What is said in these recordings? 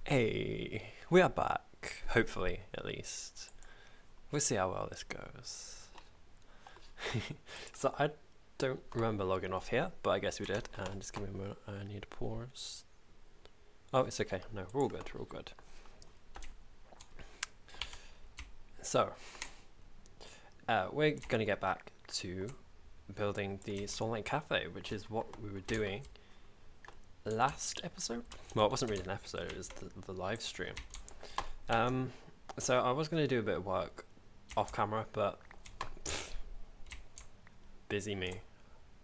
Hey, we are back, hopefully, at least. We'll see how well this goes. So I don't remember logging off here, but I guess we did. And just give me a moment, I need to pause. Oh, it's okay, no, we're all good, we're all good. So, we're going to get back to building the Starlight Cafe, which is what we were doing last episode. Well, it wasn't really an episode, it was the live stream. So I was going to do a bit of work off camera, but busy me.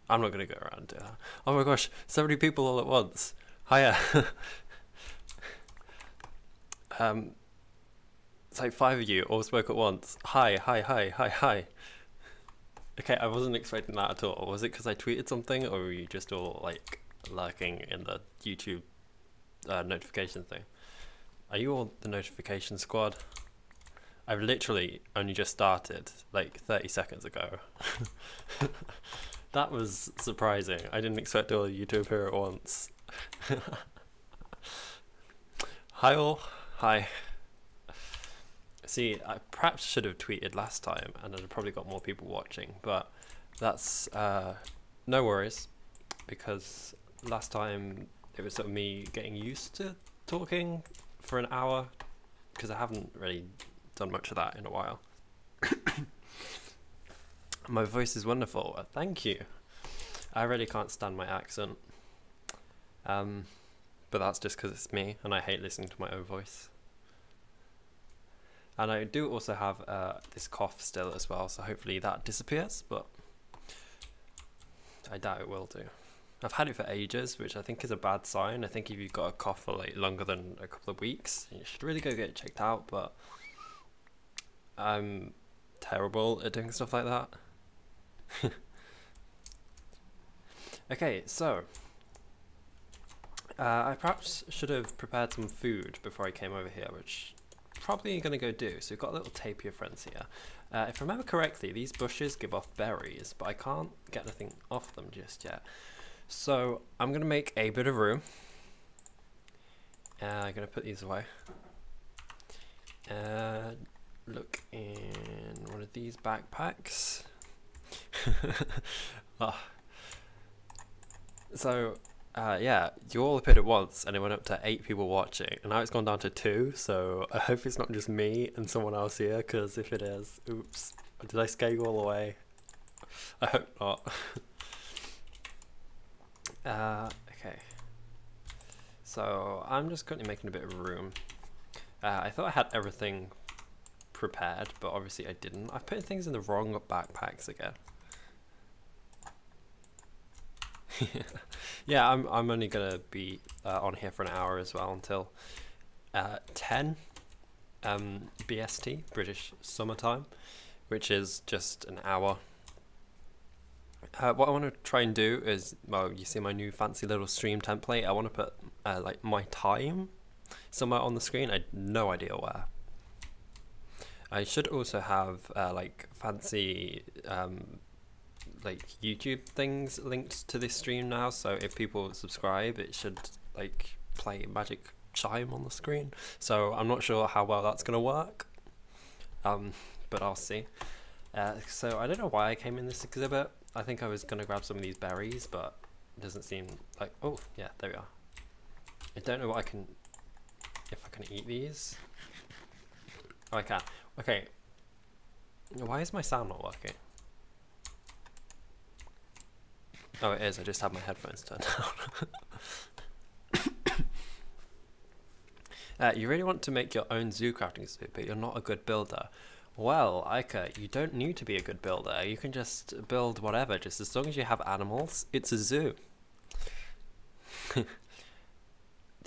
I'm not going to go around and do that. Oh my gosh, so many people all at once. Hiya. It's like 5 of you all spoke at once. Hi, hi, hi, hi, hi. Okay, I wasn't expecting that at all. Was it because I tweeted something, or were you just all like lurking in the YouTube notification thing? Are you all the notification squad? I've literally only just started like 30 seconds ago. That was surprising. I didn't expect all of you to appear at once. Hi all. Hi. See, I perhaps should have tweeted last time and I'd have probably got more people watching, but that's no worries, because last time it was sort of me getting used to talking for an hour, because I haven't really done much of that in a while. My voice is wonderful, thank you. I really can't stand my accent, but that's just because it's me and I hate listening to my own voice. And I do also have this cough still as well, so hopefully that disappears, but I doubt it will do. I've had it for ages, which I think is a bad sign. I think if you've got a cough for like longer than a couple of weeks, you should really go get it checked out, but I'm terrible at doing stuff like that. Okay, so I perhaps should have prepared some food before I came over here, which probably going to go do. So we've got a little tapir friends here. If I remember correctly, these bushes give off berries, but I can't get anything off them just yet. So I'm going to make a bit of room. I'm going to put these away. Look in one of these backpacks. Oh. So yeah, you all appeared at once and it went up to 8 people watching, and now it's gone down to 2, so I hope it's not just me and someone else here, because if it is, oops, did I scare you all away? I hope not. Okay, so I'm just currently making a bit of room. I thought I had everything prepared, but obviously I didn't. I've put things in the wrong backpacks again. Yeah, I'm only gonna be on here for an hour as well, until 10 BST, British summertime, which is just an hour. What I want to try and do is, well, you see my new fancy little stream template. I want to put like my time somewhere on the screen. I have no idea where. I should also have like fancy like YouTube things linked to this stream now, so if people subscribe it should like play magic chime on the screen. So I'm not sure how well that's gonna work, but I'll see. So I don't know why I came in this exhibit. I think I was gonna grab some of these berries, but it doesn't seem like, oh yeah, there we are. I don't know what if I can eat these. Oh, I can. Okay, why is my sound not working? Oh, it is. I just have my headphones turned down. You really want to make your own ZooCrafting zoo, but you're not a good builder. Well, Ica, you don't need to be a good builder. You can just build whatever, just as long as you have animals. It's a zoo. The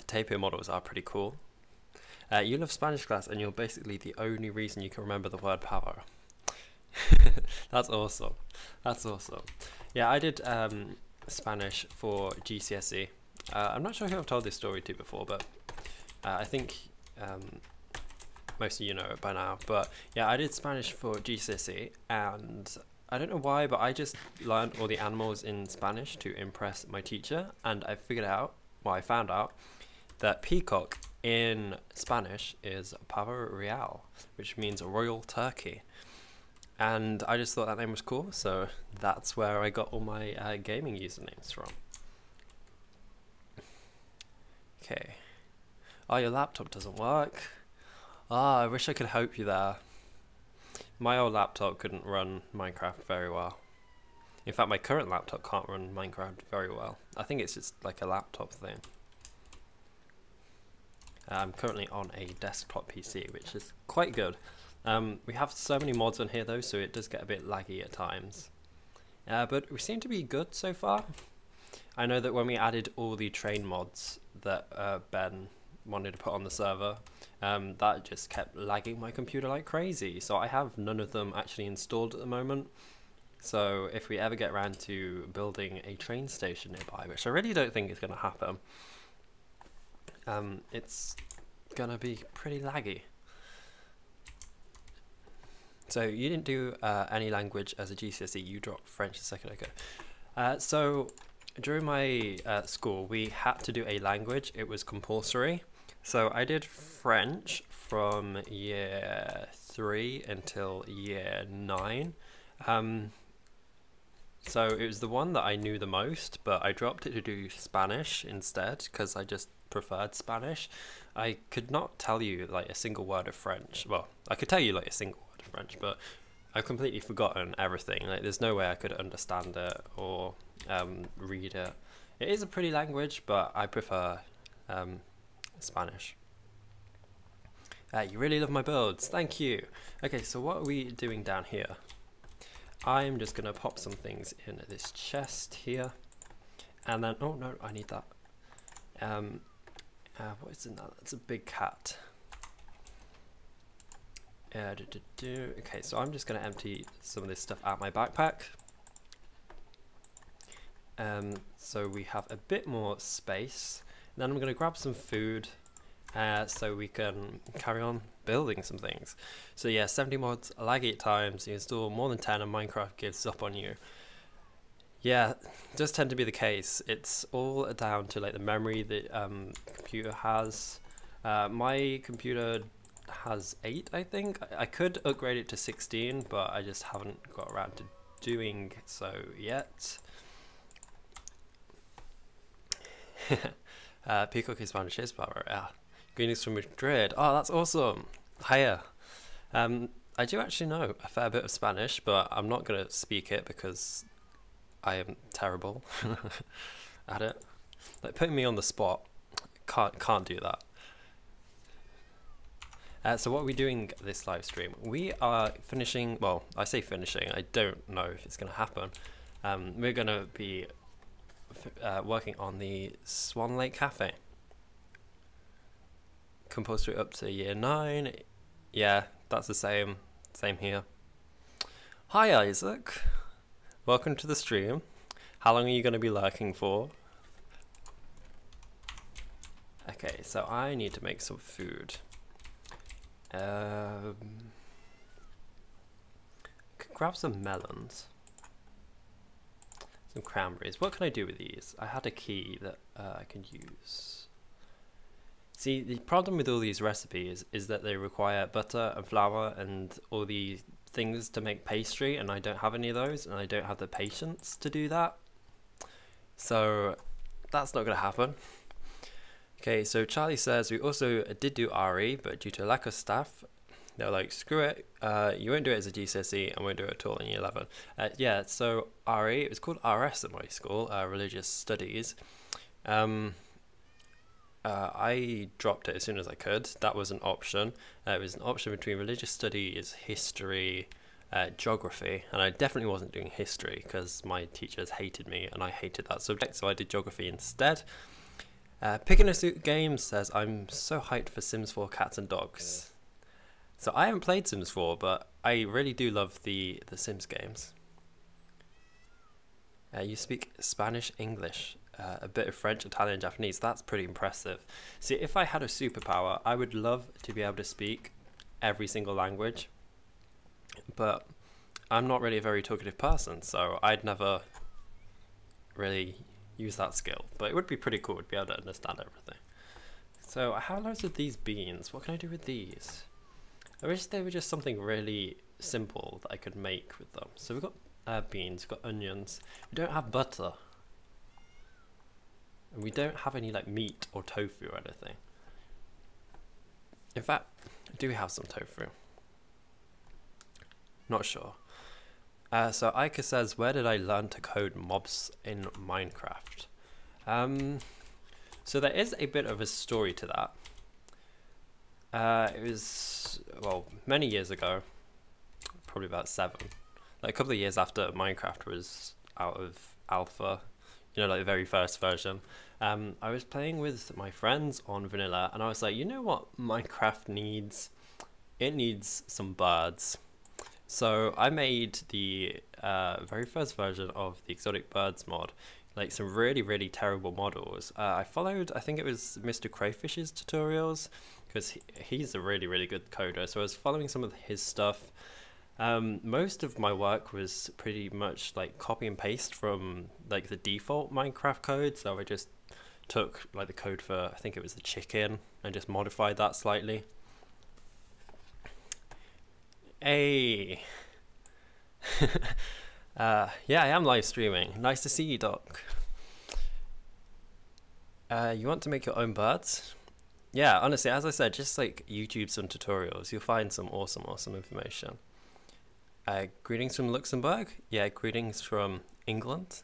tapir models are pretty cool. You love Spanish class, and you're basically the only reason you can remember the word power. That's awesome. That's awesome. Yeah, I did Spanish for GCSE. I'm not sure who I've told this story to before, but I think most of you know it by now. But yeah, I did Spanish for GCSE, and I don't know why, but I just learned all the animals in Spanish to impress my teacher, and I figured out, well, I found out that peacock in Spanish is pavo real, which means royal turkey. And I just thought that name was cool, so that's where I got all my gaming usernames from. Okay. Oh, your laptop doesn't work. Ah, I wish I could help you there. My old laptop couldn't run Minecraft very well. In fact, my current laptop can't run Minecraft very well. I think it's just like a laptop thing. I'm currently on a desktop PC, which is quite good. We have so many mods on here though, so it does get a bit laggy at times. But we seem to be good so far. I know that when we added all the train mods that Ben wanted to put on the server, that just kept lagging my computer like crazy. So I have none of them actually installed at the moment. So if we ever get around to building a train station nearby, which I really don't think is going to happen, it's going to be pretty laggy. So you didn't do any language as a GCSE, you dropped French a second ago. So during my school, we had to do a language, it was compulsory. So I did French from year 3 until year 9. So it was the one that I knew the most, but I dropped it to do Spanish instead because I just preferred Spanish. I could not tell you like a single word of French. Well, I could tell you like a single word of French, but I've completely forgotten everything. Like there's no way I could understand it or read it. It is a pretty language, but I prefer Spanish. You really love my builds, thank you. Okay, so what are we doing down here? I'm just gonna pop some things in this chest here, and then oh no, I need that. What is in that? That's a big cat. Okay, so I'm just gonna empty some of this stuff out my backpack. So we have a bit more space. And then I'm gonna grab some food, so we can carry on building some things. So yeah, 70 mods, laggy at times, you install more than 10 and Minecraft gives up on you. Yeah, it does tend to be the case. It's all down to like the memory that computer has. My computer has 8, I think. I could upgrade it to 16, but I just haven't got around to doing so yet. Peacock is Spanish is power, yeah. Greetings from Madrid. Oh, that's awesome. Hiya. I do actually know a fair bit of Spanish, but I'm not going to speak it because I am terrible at it. Like putting me on the spot, can't do that. So what are we doing this live stream? We are finishing, well, I say finishing, I don't know if it's going to happen. We're going to be working on the Swan Lake Cafe. Compulsory up to year 9. Yeah, that's the same here. Hi Isaac, welcome to the stream. How long are you going to be lurking for? Okay, so I need to make some food. Could grab some melons, some cranberries. What can I do with these? I had a key that I can use. See, the problem with all these recipes is that they require butter and flour and all the things to make pastry, and I don't have any of those, and I don't have the patience to do that. So that's not going to happen. Okay, so Charlie says we also did do RE, but due to lack of staff, they were like, screw it, you won't do it as a GCSE and won't do it at all in year 11. Yeah, so RE, it was called RS at my school, Religious Studies. I dropped it as soon as I could. That was an option. It was an option between religious studies, history, geography, and I definitely wasn't doing history because my teachers hated me and I hated that subject, so I did geography instead. Picking a Suit Games says, I'm so hyped for Sims 4 cats and dogs. So I haven't played Sims 4, but I really do love the Sims games. You speak Spanish, English, a bit of French, Italian, Japanese. That's pretty impressive. See, if I had a superpower, I would love to be able to speak every single language, but I'm not really a very talkative person, so I'd never really use that skill. But it would be pretty cool to be able to understand everything. So I have loads of these beans. What can I do with these? I wish they were just something really simple that I could make with them. So we've got beans, we've got onions. We don't have butter. And we don't have any like meat or tofu or anything. In fact, do we have some tofu? Not sure. So Ica says, where did I learn to code mobs in Minecraft? So there is a bit of a story to that. It was, well, many years ago, probably about 7, like a couple of years after Minecraft was out of alpha, you know, like the very first version. I was playing with my friends on vanilla, and I was like, you know what Minecraft needs? It needs some birds. So I made the very first version of the exotic birds mod, like some really terrible models. I followed, I think it was Mr. Crayfish's tutorials, because he's a really good coder, so I was following some of his stuff. Most of my work was pretty much like copy and paste from like the default Minecraft code, so I just took like the code for, I think it was the chicken, and just modified that slightly. Hey. Yeah, I am live streaming. Nice to see you, Doc. You want to make your own birds? Yeah, honestly, as I said, just like YouTube some tutorials, you'll find some awesome information. Greetings from Luxembourg? Yeah, greetings from England.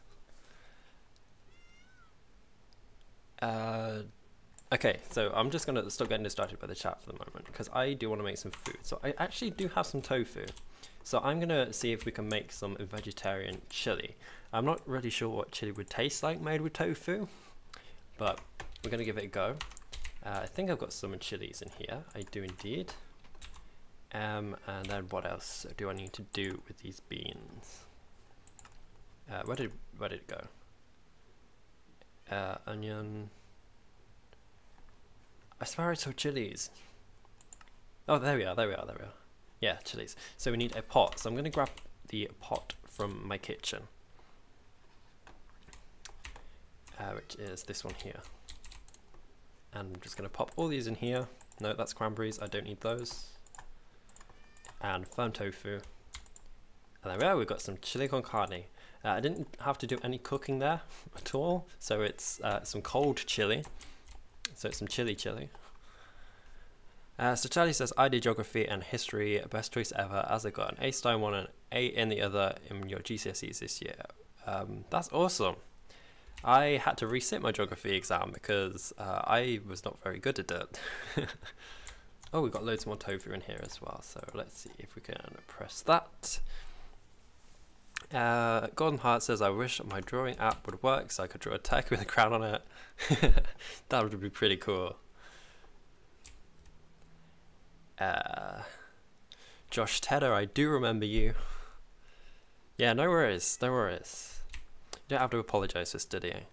Okay, so I'm just gonna stop getting distracted by the chat for the moment, because I do want to make some food. So I actually do have some tofu. So I'm gonna see if we can make some vegetarian chili. I'm not really sure what chili would taste like made with tofu, but we're gonna give it a go. I think I've got some chilies in here. I do indeed. And then what else do I need to do with these beans? Where did it go? Onion. I swear I saw chilies. Oh, there we are. Yeah, chilies. So we need a pot. So I'm going to grab the pot from my kitchen, which is this one here. And I'm just going to pop all these in here. No, that's cranberries. I don't need those. And firm tofu. And there we are. We've got some chili con carne. I didn't have to do any cooking there at all. So it's some cold chili. So it's some chili. So Charlie says, I did geography and history, best choice ever, as I got an A star in one and A in the other in your GCSEs this year. That's awesome. I had to resit my geography exam because I was not very good at it. Oh, we've got loads more tofu in here as well, so let's see if we can press that. Golden Heart says, I wish my drawing app would work so I could draw a tech with a crown on it. That would be pretty cool. Josh Tedder, I do remember you. Yeah, no worries. You don't have to apologize for studying.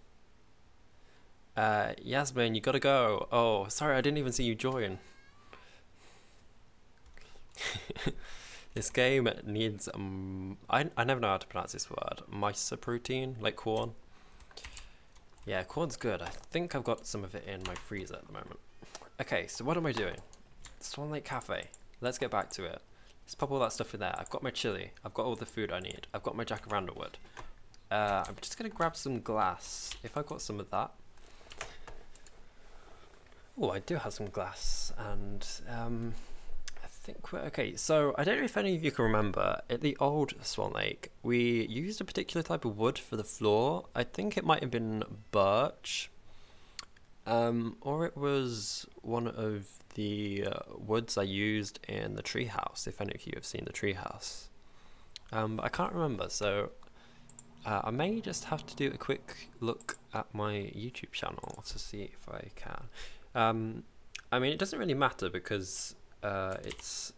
Yasmin, you gotta go. Oh, sorry, I didn't even see you join. This game needs I never know how to pronounce this word. Mysoprotein, like corn. Yeah, corn's good. I think I've got some of it in my freezer at the moment. Okay, so what am I doing? Swan Lake Cafe. Let's get back to it. Let's pop all that stuff in there. I've got my chili. I've got all the food I need. I've got my jacaranda wood. I'm just gonna grab some glass. If I've got some of that. Oh, I do have some glass, and I think we're okay. So I don't know if any of you can remember, at the old Swan Lake, we used a particular type of wood for the floor. I think it might have been birch, or it was one of the woods I used in the treehouse, if any of you have seen the treehouse. But I can't remember, so I may just have to do a quick look at my YouTube channel to see if I can. I mean, it doesn't really matter because it's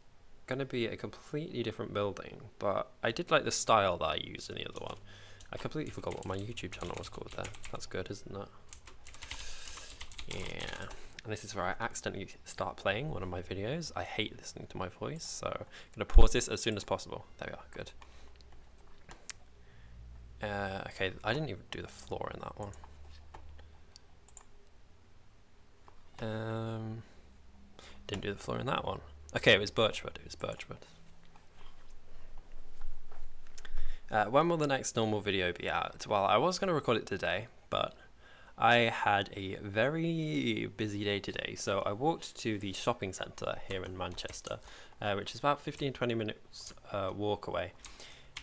going to be a completely different building, but I did like the style that I used in the other one. I completely forgot what my YouTube channel was called there. That's good, isn't it? Yeah. And this is where I accidentally start playing one of my videos. I hate listening to my voice, so I'm going to pause this as soon as possible. There we are, good. Okay, I didn't even do the floor in that one. Didn't do the floor in that one. Okay, it was birchwood. It was birchwood. When will the next normal video be out? Well, I was going to record it today, but I had a very busy day today. So I walked to the shopping centre here in Manchester, which is about 15-20 minutes walk away,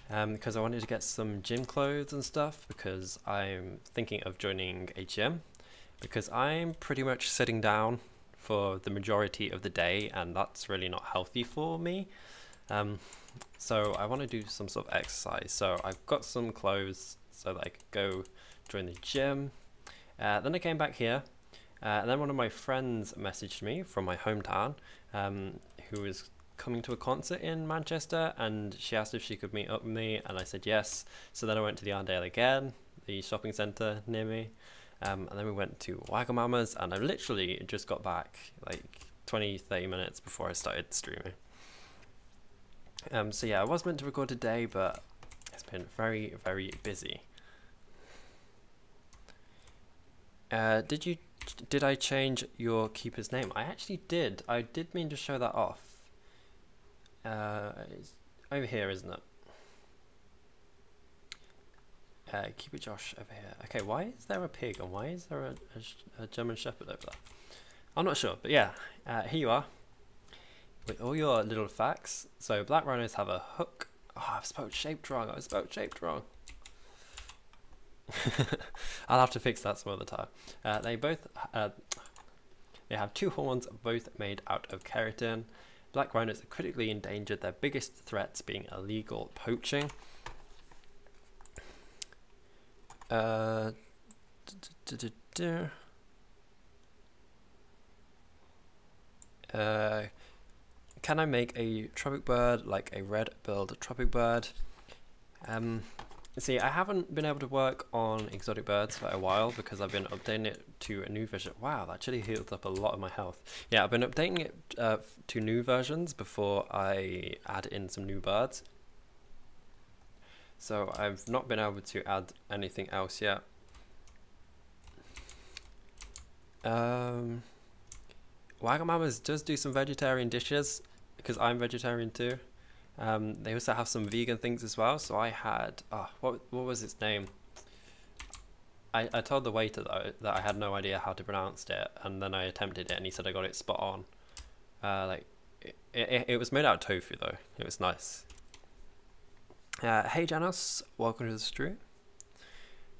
because I wanted to get some gym clothes and stuff, because I'm thinking of joining a gym, because I'm pretty much sitting down for the majority of the day, and that's really not healthy for me. So I want to do some sort of exercise. So I've got some clothes so that I could go join the gym. Then I came back here, and then one of my friends messaged me from my hometown, who was coming to a concert in Manchester, and she asked if she could meet up with me, and I said yes. So then I went to the Arndale again, the shopping centre near me, and then we went to Wagamama's, and I literally just got back like 20-30 minutes before I started streaming. So yeah, I was meant to record today, but it's been very, very busy. Did I change your keeper's name? I actually did. I did mean to show that off. It's over here, isn't it? Keeper Josh over here. Okay, why is there a pig and why is there a German Shepherd over there? I'm not sure, but yeah, here you are. With all your little facts. So black rhinos have a hook. Oh, I've spelled shaped wrong. I spelled shaped wrong. I'll have to fix that some other time. They have 2 horns, both made out of keratin. Black rhinos are critically endangered. Their biggest threats being illegal poaching. Can I make a tropic bird like a red-billed tropic bird? See, I haven't been able to work on exotic birds for a while because I've been updating it to a new version. Wow, that actually healed up a lot of my health. Yeah, I've been updating it to new versions before I add in some new birds. So I've not been able to add anything else yet. Wagamama's does do some vegetarian dishes because I'm vegetarian too. They also have some vegan things as well. So I had, what was its name? I told the waiter that I had no idea how to pronounce it, and then I attempted it, and he said I got it spot on. Like it was made out of tofu though. It was nice. Hey Janos, welcome to the stream.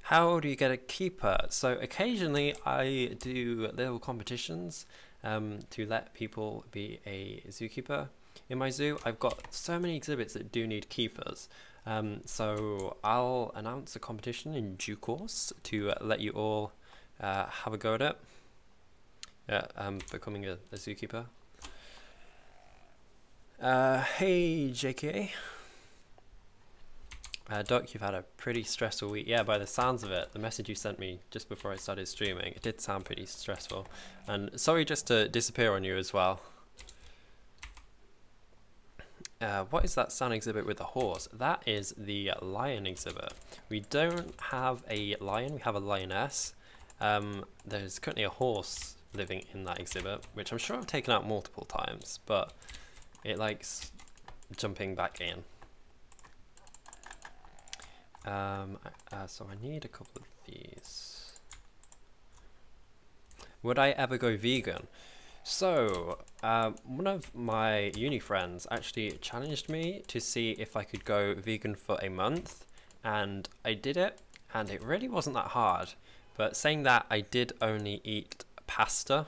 How do you get a keeper? So occasionally I do little competitions to let people be a zookeeper. In my zoo, I've got so many exhibits that do need keepers. So I'll announce a competition in due course to let you all have a go at it. Becoming a zookeeper. Hey JK. Doc, you've had a pretty stressful week. Yeah, by the sounds of it, the message you sent me just before I started streaming, it did sound pretty stressful. And sorry just to disappear on you as well. What is that sound exhibit with the horse? That is the lion exhibit. We don't have a lion, we have a lioness. There's currently a horse living in that exhibit, which I'm sure I've taken out multiple times, but it likes jumping back in. So I need a couple of these. Would I ever go vegan? So, one of my uni friends actually challenged me to see if I could go vegan for a month, and I did it, and it really wasn't that hard. But saying that, I did only eat pasta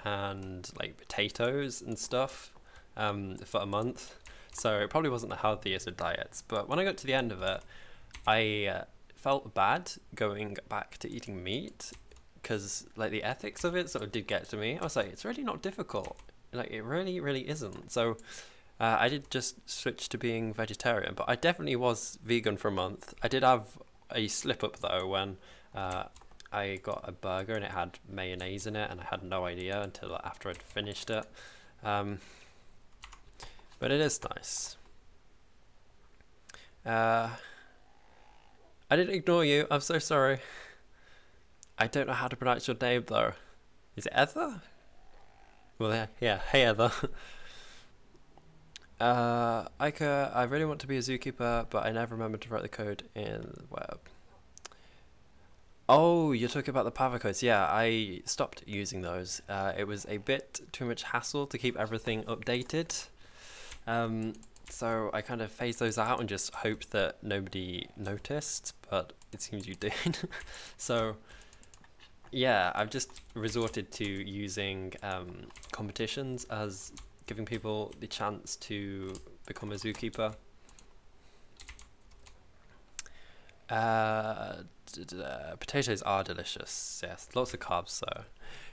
and like potatoes and stuff for a month, so it probably wasn't the healthiest of diets. But when I got to the end of it, I felt bad going back to eating meat, because like the ethics of it sort of did get to me. I was like, it's really not difficult, like it really isn't. So I did just switch to being vegetarian, but I definitely was vegan for a month. I did have a slip up though when I got a burger and it had mayonnaise in it, and I had no idea until after I'd finished it. But it is nice. I didn't ignore you, I'm so sorry. I don't know how to pronounce your name though. Is it Ether? Well, yeah. Hey, Heather. Ica, I really want to be a zookeeper, but I never remember to write the code in the web. Oh, you're talking about the Pava codes. Yeah, I stopped using those. It was a bit too much hassle to keep everything updated. So I kind of phased those out and just hoped that nobody noticed, but it seems you did. So yeah, I've just resorted to using competitions as giving people the chance to become a zookeeper. Potatoes are delicious, yes, lots of carbs. So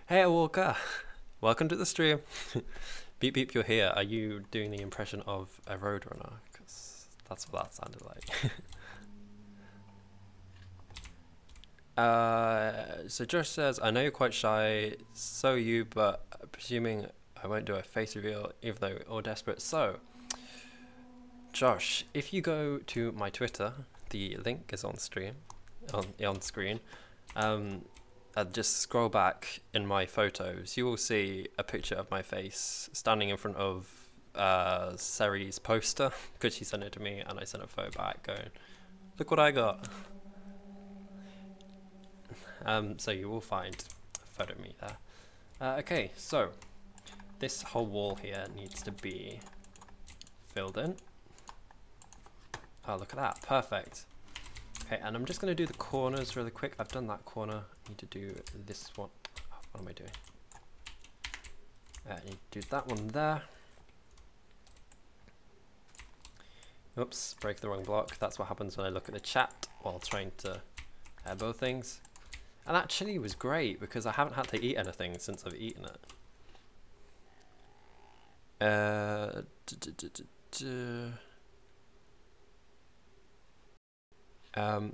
hey Walker, welcome to the stream. Beep beep, you're here. Are you doing the impression of a roadrunner? Because that's what that sounded like. So Josh says, I know you're quite shy, so are you, but presuming I won't do a face reveal even though we're all desperate. So Josh, if you go to my Twitter, the link is on screen. Just scroll back in my photos, you will see a picture of my face standing in front of Seri's poster, because she sent it to me and I sent a photo back going, look what I got. So you will find a photo of me there. Okay, so this whole wall here needs to be filled in. Oh, look at that, perfect. Okay, and I'm just going to do the corners really quick. I've done that corner. I need to do this one. What am I doing? I need to do that one there. Oops, break the wrong block. That's what happens when I look at the chat while trying to both things. And actually it was great because I haven't had to eat anything since I've eaten it.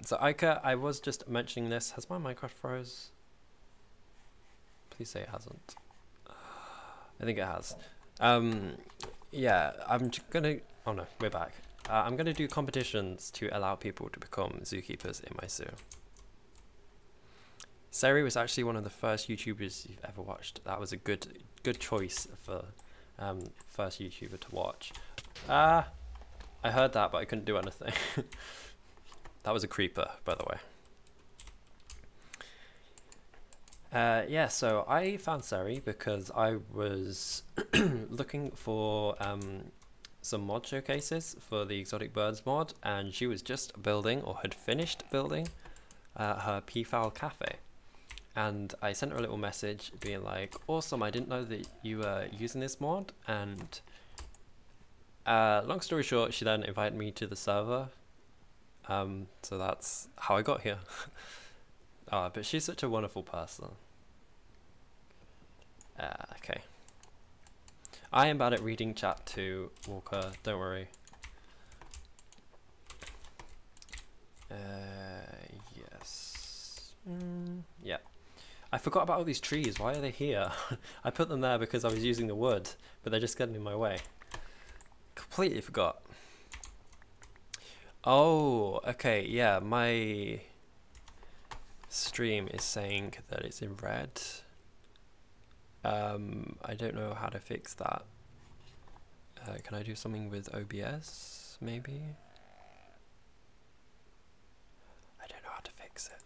So Ica, I was just mentioning this. Has my Minecraft froze? Please say it hasn't. I think it has. Yeah, I'm gonna, oh no, we're back. I'm gonna do competitions to allow people to become zookeepers in my zoo. Seri was actually one of the first YouTubers you've ever watched. That was a good choice for first YouTuber to watch. I heard that, but I couldn't do anything. That was a creeper, by the way. Yeah, so I found Seri because I was looking for some mod showcases for the exotic birds mod, and she was just building, or had finished building, her peafowl cafe. And I sent her a little message being like, awesome, I didn't know that you were using this mod. And long story short, she then invited me to the server. So that's how I got here. But she's such a wonderful person. Okay. I am bad at reading chat too, Walker, don't worry. Yes. Yeah. I forgot about all these trees. Why are they here? I put them there because I was using the wood, but they're just getting in my way. Completely forgot. Oh, okay, yeah, my stream is saying that it's in red. I don't know how to fix that. Can I do something with OBS, maybe? I don't know how to fix it.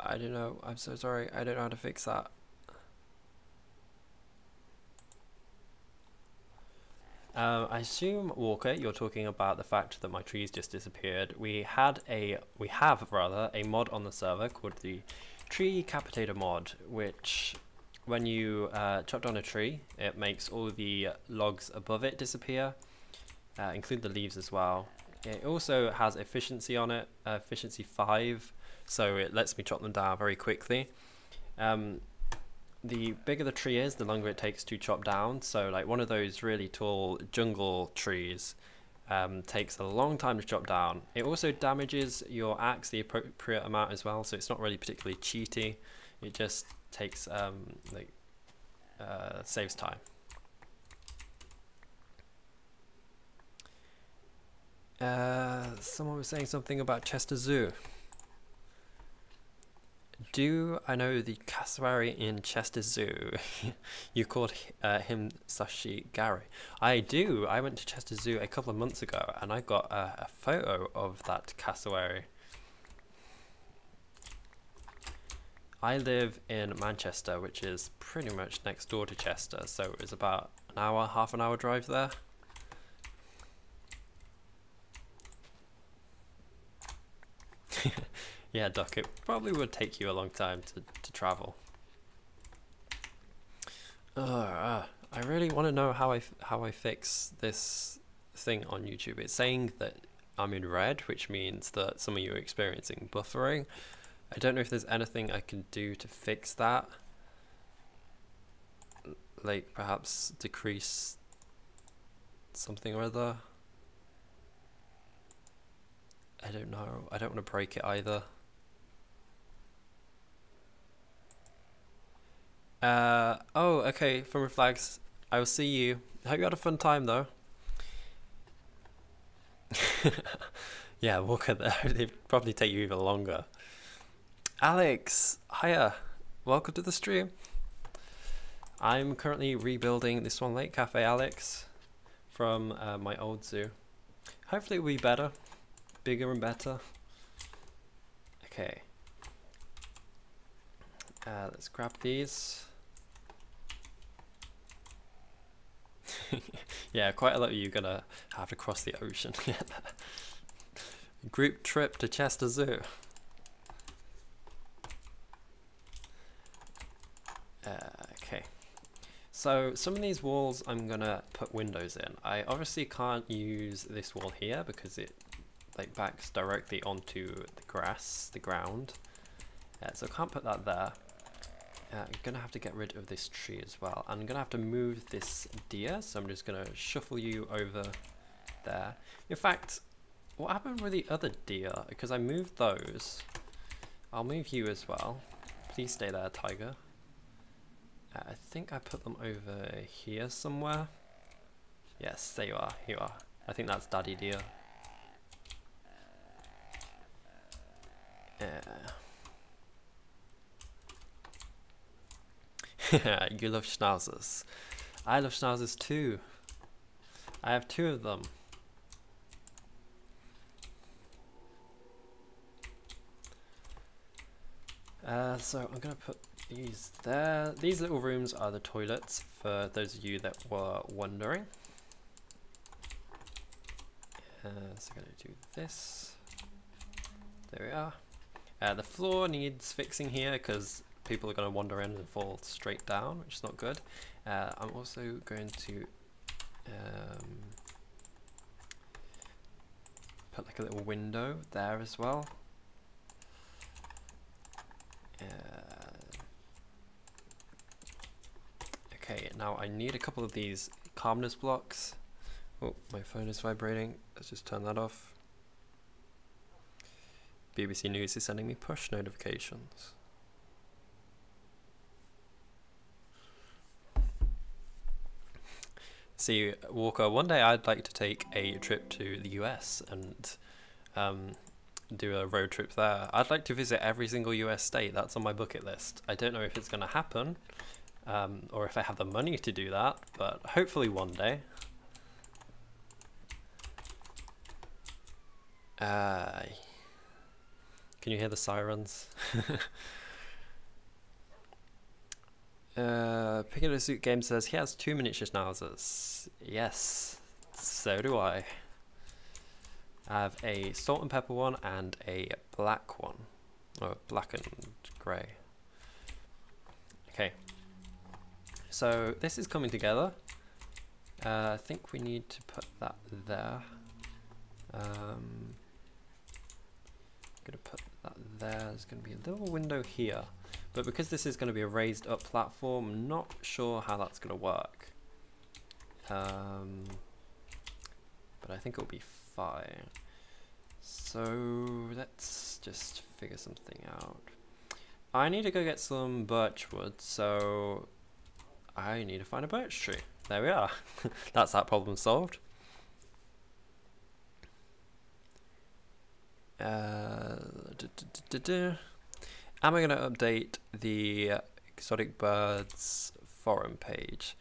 I don't know. I'm so sorry. I don't know how to fix that. I assume, Walker, you're talking about the fact that my trees just disappeared. We have a mod on the server called the Tree Capitator mod, which when you chop down a tree, it makes all the logs above it disappear, include the leaves as well. It also has efficiency on it, efficiency 5, so it lets me chop them down very quickly. The bigger the tree is, the longer it takes to chop down. So like one of those really tall jungle trees takes a long time to chop down. It also damages your axe the appropriate amount as well, so it's not really particularly cheaty. It just takes saves time. Someone was saying something about Chester Zoo. Do I know the cassowary in Chester Zoo? You called him Sashi Gary. I do. I went to Chester Zoo a couple of months ago and I got a photo of that cassowary. I live in Manchester, which is pretty much next door to Chester, so it's about an hour, half an hour drive there. Yeah, Doc, it probably would take you a long time to travel. I really want to know how I fix this thing on YouTube. It's saying that I'm in red, which means that some of you are experiencing buffering. I don't know if there's anything I can do to fix that. Like perhaps decrease something or other. I don't know. I don't want to break it either. Oh, okay, from Flags. I will see you. I hope you had a fun time though. Yeah, Walker, it'd probably take you even longer. Alex, hiya. Welcome to the stream. I'm currently rebuilding the Swan Lake Cafe, Alex, from my old zoo. Hopefully it will be better, bigger and better. Okay. Let's grab these. Yeah, quite a lot of you are gonna have to cross the ocean. Group trip to Chester Zoo. Okay. So some of these walls I'm gonna put windows in. I obviously can't use this wall here because it like backs directly onto the grass, the ground. So I can't put that there. I'm gonna have to get rid of this tree as well. I'm gonna have to move this deer, so I'm just gonna shuffle you over there. In fact, what happened with the other deer? Because I moved those. I'll move you as well. Please stay there, tiger. I think I put them over here somewhere. Yes, there you are. Here you are. I think that's Daddy Deer. You love schnauzers. I love schnauzers too. I have 2 of them. So I'm gonna put these there. These little rooms are the toilets for those of you that were wondering. So I'm gonna do this. There we are. The floor needs fixing here because people are going to wander in and fall straight down, which is not good. I'm also going to put like a little window there as well. Okay, now I need a couple of these calmness blocks. Oh, my phone is vibrating. Let's just turn that off. BBC News is sending me push notifications. See, Walker, one day I'd like to take a trip to the US and do a road trip there. I'd like to visit every single US state. That's on my bucket list. I don't know if it's going to happen or if I have the money to do that, but hopefully one day. Can you hear the sirens? Piccolo Suit Game says he has 2 miniature schnauzers. Yes, so do I. I have a salt and pepper one and a black one, or black and grey. Okay, so this is coming together. I think we need to put that there. Gonna put that there. There's gonna be a little window here. But because this is going to be a raised up platform, I'm not sure how that's going to work. But I think it'll be fine. So let's just figure something out. I need to go get some birch wood, so I need to find a birch tree. There we are. That's that problem solved. Am I going to update the exotic birds forum page?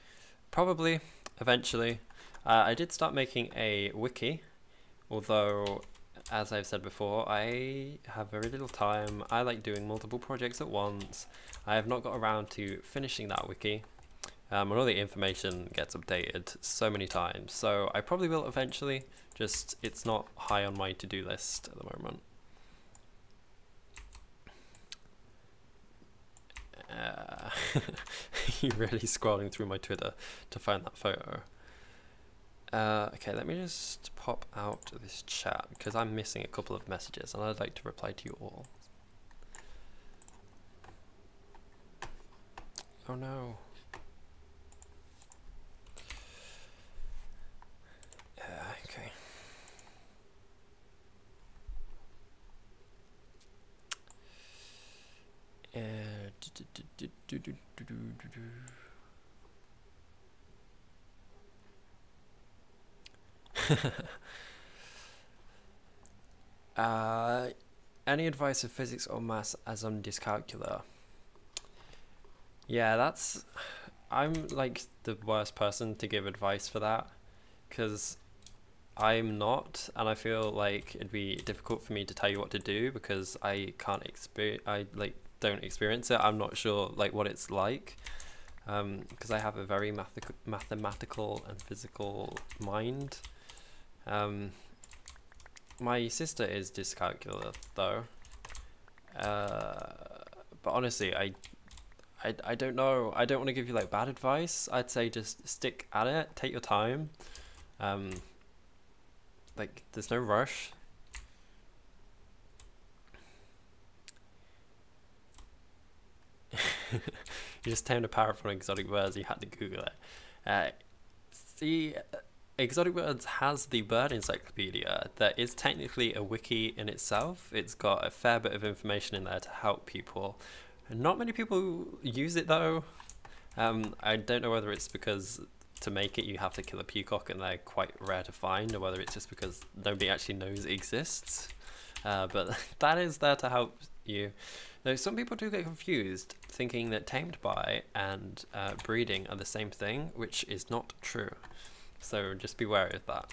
Probably, eventually. I did start making a wiki, although, as I've said before, I have very little time. I like doing multiple projects at once. I have not got around to finishing that wiki, and all the information gets updated so many times. So I probably will eventually, just it's not high on my to-do list at the moment. You're really scrolling through my Twitter to find that photo. Okay, let me just pop out this chat because I'm missing a couple of messages and I'd like to reply to you all. Oh no. Okay. Any advice of physics or maths as on dyscalculia? Yeah, I'm like the worst person to give advice for that because I'm not, and I feel like it'd be difficult for me to tell you what to do because I can't don't experience it. I'm not sure like what it's like because I have a very mathematical and physical mind. My sister is dyscalculia though, but honestly I don't know. I don't want to give you like bad advice. I'd say just stick at it, take your time. Like there's no rush. You just turned a parrot from exotic birds, you had to Google it. See, Exotic Birds has the bird encyclopedia that is technically a wiki in itself. It's got a fair bit of information in there to help people. Not many people use it though. I don't know whether it's because to make it you have to kill a peacock and they're quite rare to find, or whether it's just because nobody actually knows it exists. But that is there to help you. Though some people do get confused, thinking that tamed by and breeding are the same thing, which is not true. So just be wary of that.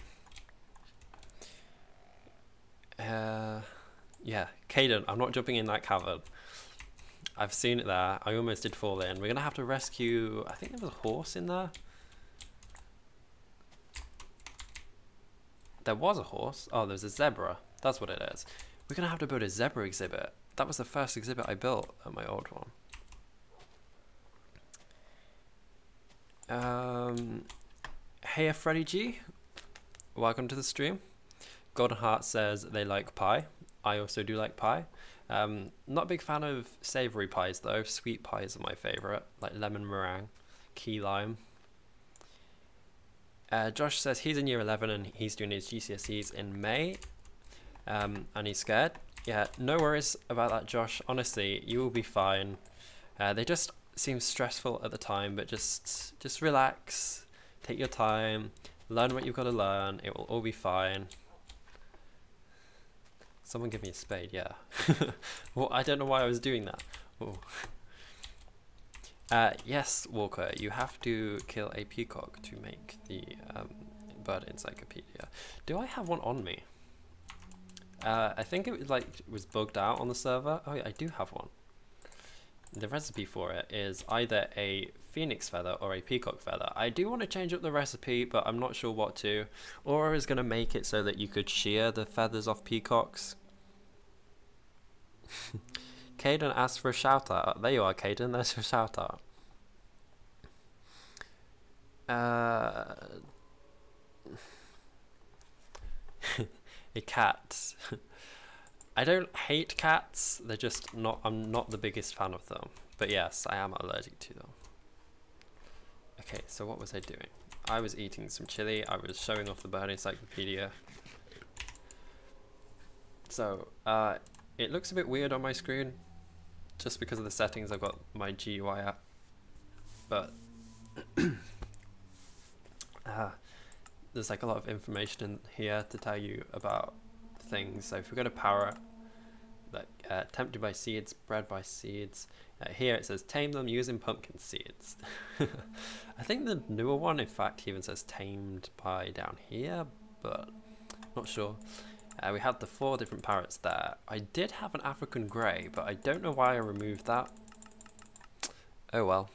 Yeah, Caden, I'm not jumping in that cavern. I've seen it there. I almost did fall in. We're going to have to rescue... I think there was a horse in there. There was a horse. Oh, there's a zebra. That's what it is. We're going to have to build a zebra exhibit. That was the first exhibit I built at my old one. Hey, Freddy G. Welcome to the stream. Golden Heart says they like pie. I also do like pie. Not a big fan of savoury pies though. Sweet pies are my favourite, like lemon meringue, key lime. Josh says he's in year 11 and he's doing his GCSEs in May, and he's scared. Yeah, no worries about that, Josh. Honestly, you will be fine. They just seem stressful at the time, but just relax, take your time, learn what you've got to learn. It will all be fine. Someone give me a spade, yeah. Well, I don't know why I was doing that. Oh. Yes, Walker, you have to kill a peacock to make the bird encyclopedia. Do I have one on me? I think it was bugged out on the server. Oh yeah, I do have one. The recipe for it is either a phoenix feather or a peacock feather. I do want to change up the recipe, but I'm not sure what to. Or I was going to make it so that you could shear the feathers off peacocks. Caden asked for a shout out. There you are, Caden. There's your shout out. A cat. I don't hate cats. They're just not. I'm not the biggest fan of them. But yes, I am allergic to them. Okay, so what was I doing? I was eating some chili. I was showing off the bird encyclopedia. So it looks a bit weird on my screen, just because of the settings. I've got my GUI app, but there's like a lot of information in here to tell you about things. So if we go to parrot, like tempted by seeds, bred by seeds. Here it says tame them using pumpkin seeds. I think the newer one, in fact, even says tamed by down here, but not sure. We had the 4 different parrots there. I did have an African grey, but I don't know why I removed that. Oh well.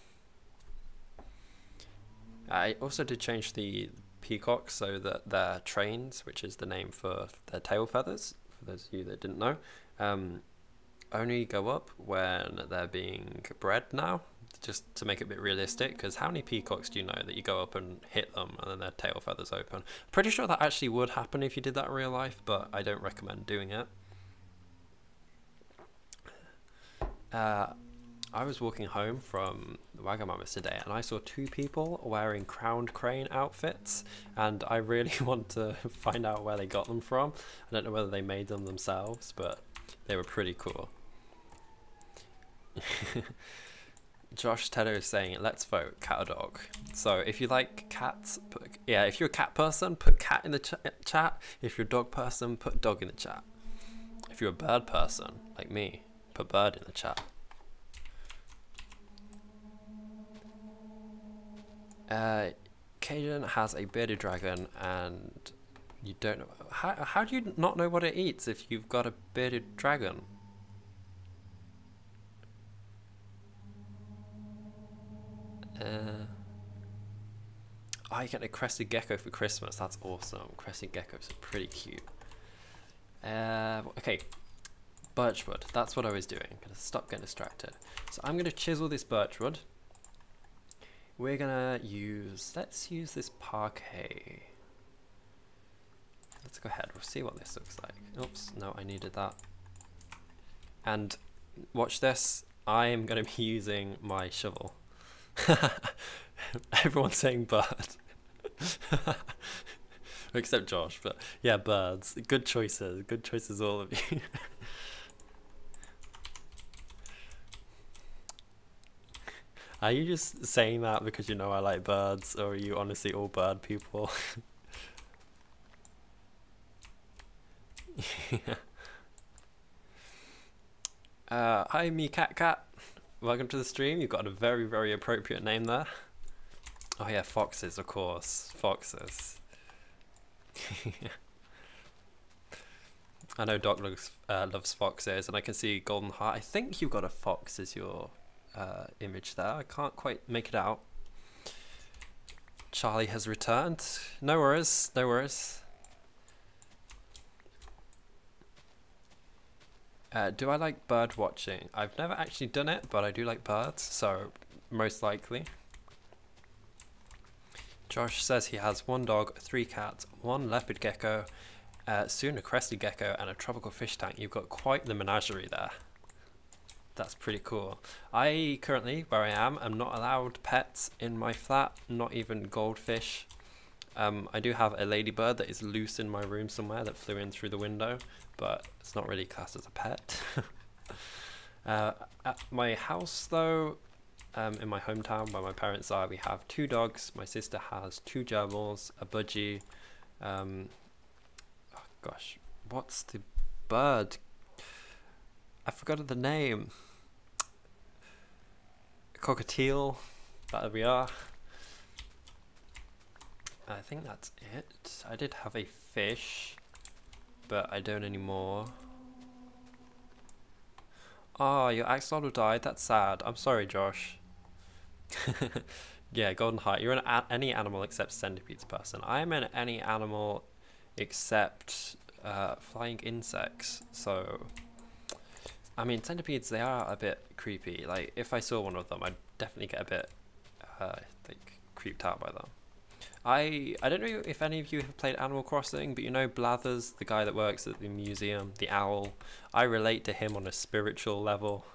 I also did change the peacocks so that their trains, which is the name for their tail feathers, for those of you that didn't know, only go up when they're being bred now, just to make it a bit realistic, because how many peacocks do you know that you go up and hit them and then their tail feathers open? Pretty sure that actually would happen if you did that in real life, but I don't recommend doing it. I was walking home from Wagamama's today and I saw 2 people wearing crowned crane outfits, and I really want to find out where they got them from. I don't know whether they made them themselves, but they were pretty cool. Josh Tedder is saying, let's vote cat or dog. So if you like cats, if you're a cat person, put cat in the chat. If you're a dog person, put dog in the chat. If you're a bird person, like me, put bird in the chat. Cajun has a bearded dragon, and you don't know. How do you not know what it eats if you've got a bearded dragon? I get a crested gecko for Christmas. That's awesome. Crested geckos are pretty cute. Okay, birchwood. That's what I was doing. I'm gonna stop getting distracted. So I'm gonna chisel this birchwood. We're gonna use. Let's use this parquet. Let's go ahead. We'll see what this looks like. Oops, no, I needed that. And watch this. I am gonna be using my shovel. Everyone's saying bird. Except Josh, but yeah, birds. Good choices. Good choices, all of you. Are you just saying that because you know I like birds, or are you honestly all bird people? Hi, me cat. Welcome to the stream. You've got a very, very appropriate name there. Oh yeah, foxes, of course. Foxes. I know Doc loves foxes, and I can see Golden Heart. I think you've got a fox as your image there. I can't quite make it out. Charlie has returned. No worries, no worries. Do I like bird watching? I've never actually done it, but I do like birds, so most likely. Josh says he has 1 dog, 3 cats, 1 leopard gecko, soon a crested gecko, and a tropical fish tank. You've got quite the menagerie there. That's pretty cool. I currently, where I am not allowed pets in my flat, not even goldfish. I do have a ladybird that is loose in my room somewhere that flew in through the window, but it's not really classed as a pet. At my house though, in my hometown where my parents are, we have 2 dogs. My sister has 2 gerbils, a budgie. Oh gosh, what's the bird? I forgot the name. Cockatiel. There we are. I think that's it. I did have a fish, but I don't anymore. Oh, your axolotl died. That's sad. I'm sorry, Josh. Yeah, Golden Heart. You're an any animal except centipedes person. I'm an any animal except flying insects. So, I mean, centipedes, they are a bit creepy. Like, if I saw one of them, I'd definitely get a bit like creeped out by them. I don't know if any of you have played Animal Crossing, but you know Blathers, the guy that works at the museum, the owl. I relate to him on a spiritual level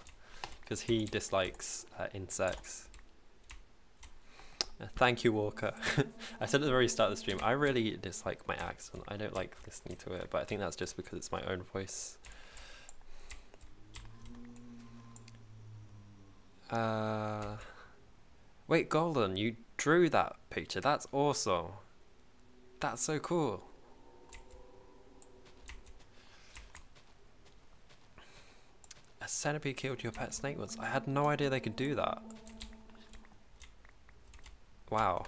because he dislikes insects. Thank you, Walker. I said at the very start of the stream, I really dislike my accent. I don't like listening to it, but I think that's just because it's my own voice. Wait, Golden, you drew that picture. That's awesome. That's so cool. centipede killed your pet snake once. I had no idea they could do that. Wow.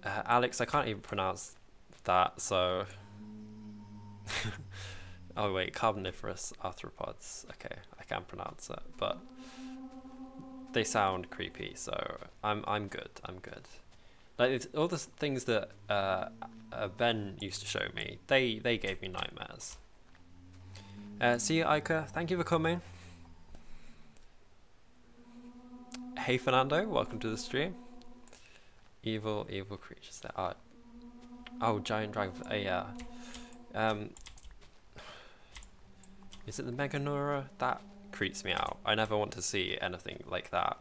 Alex, I can't even pronounce that, so... Oh wait, carboniferous arthropods. Okay, I can pronounce it, but they sound creepy, so I'm good. I'm good. Like it's, all the things that Ben used to show me, they gave me nightmares. See you, Ica. Thank you for coming. Hey Fernando, welcome to the stream. Evil creatures that are. Oh, giant dragon. Yeah. Is it the Meganura? That creeps me out. I never want to see anything like that.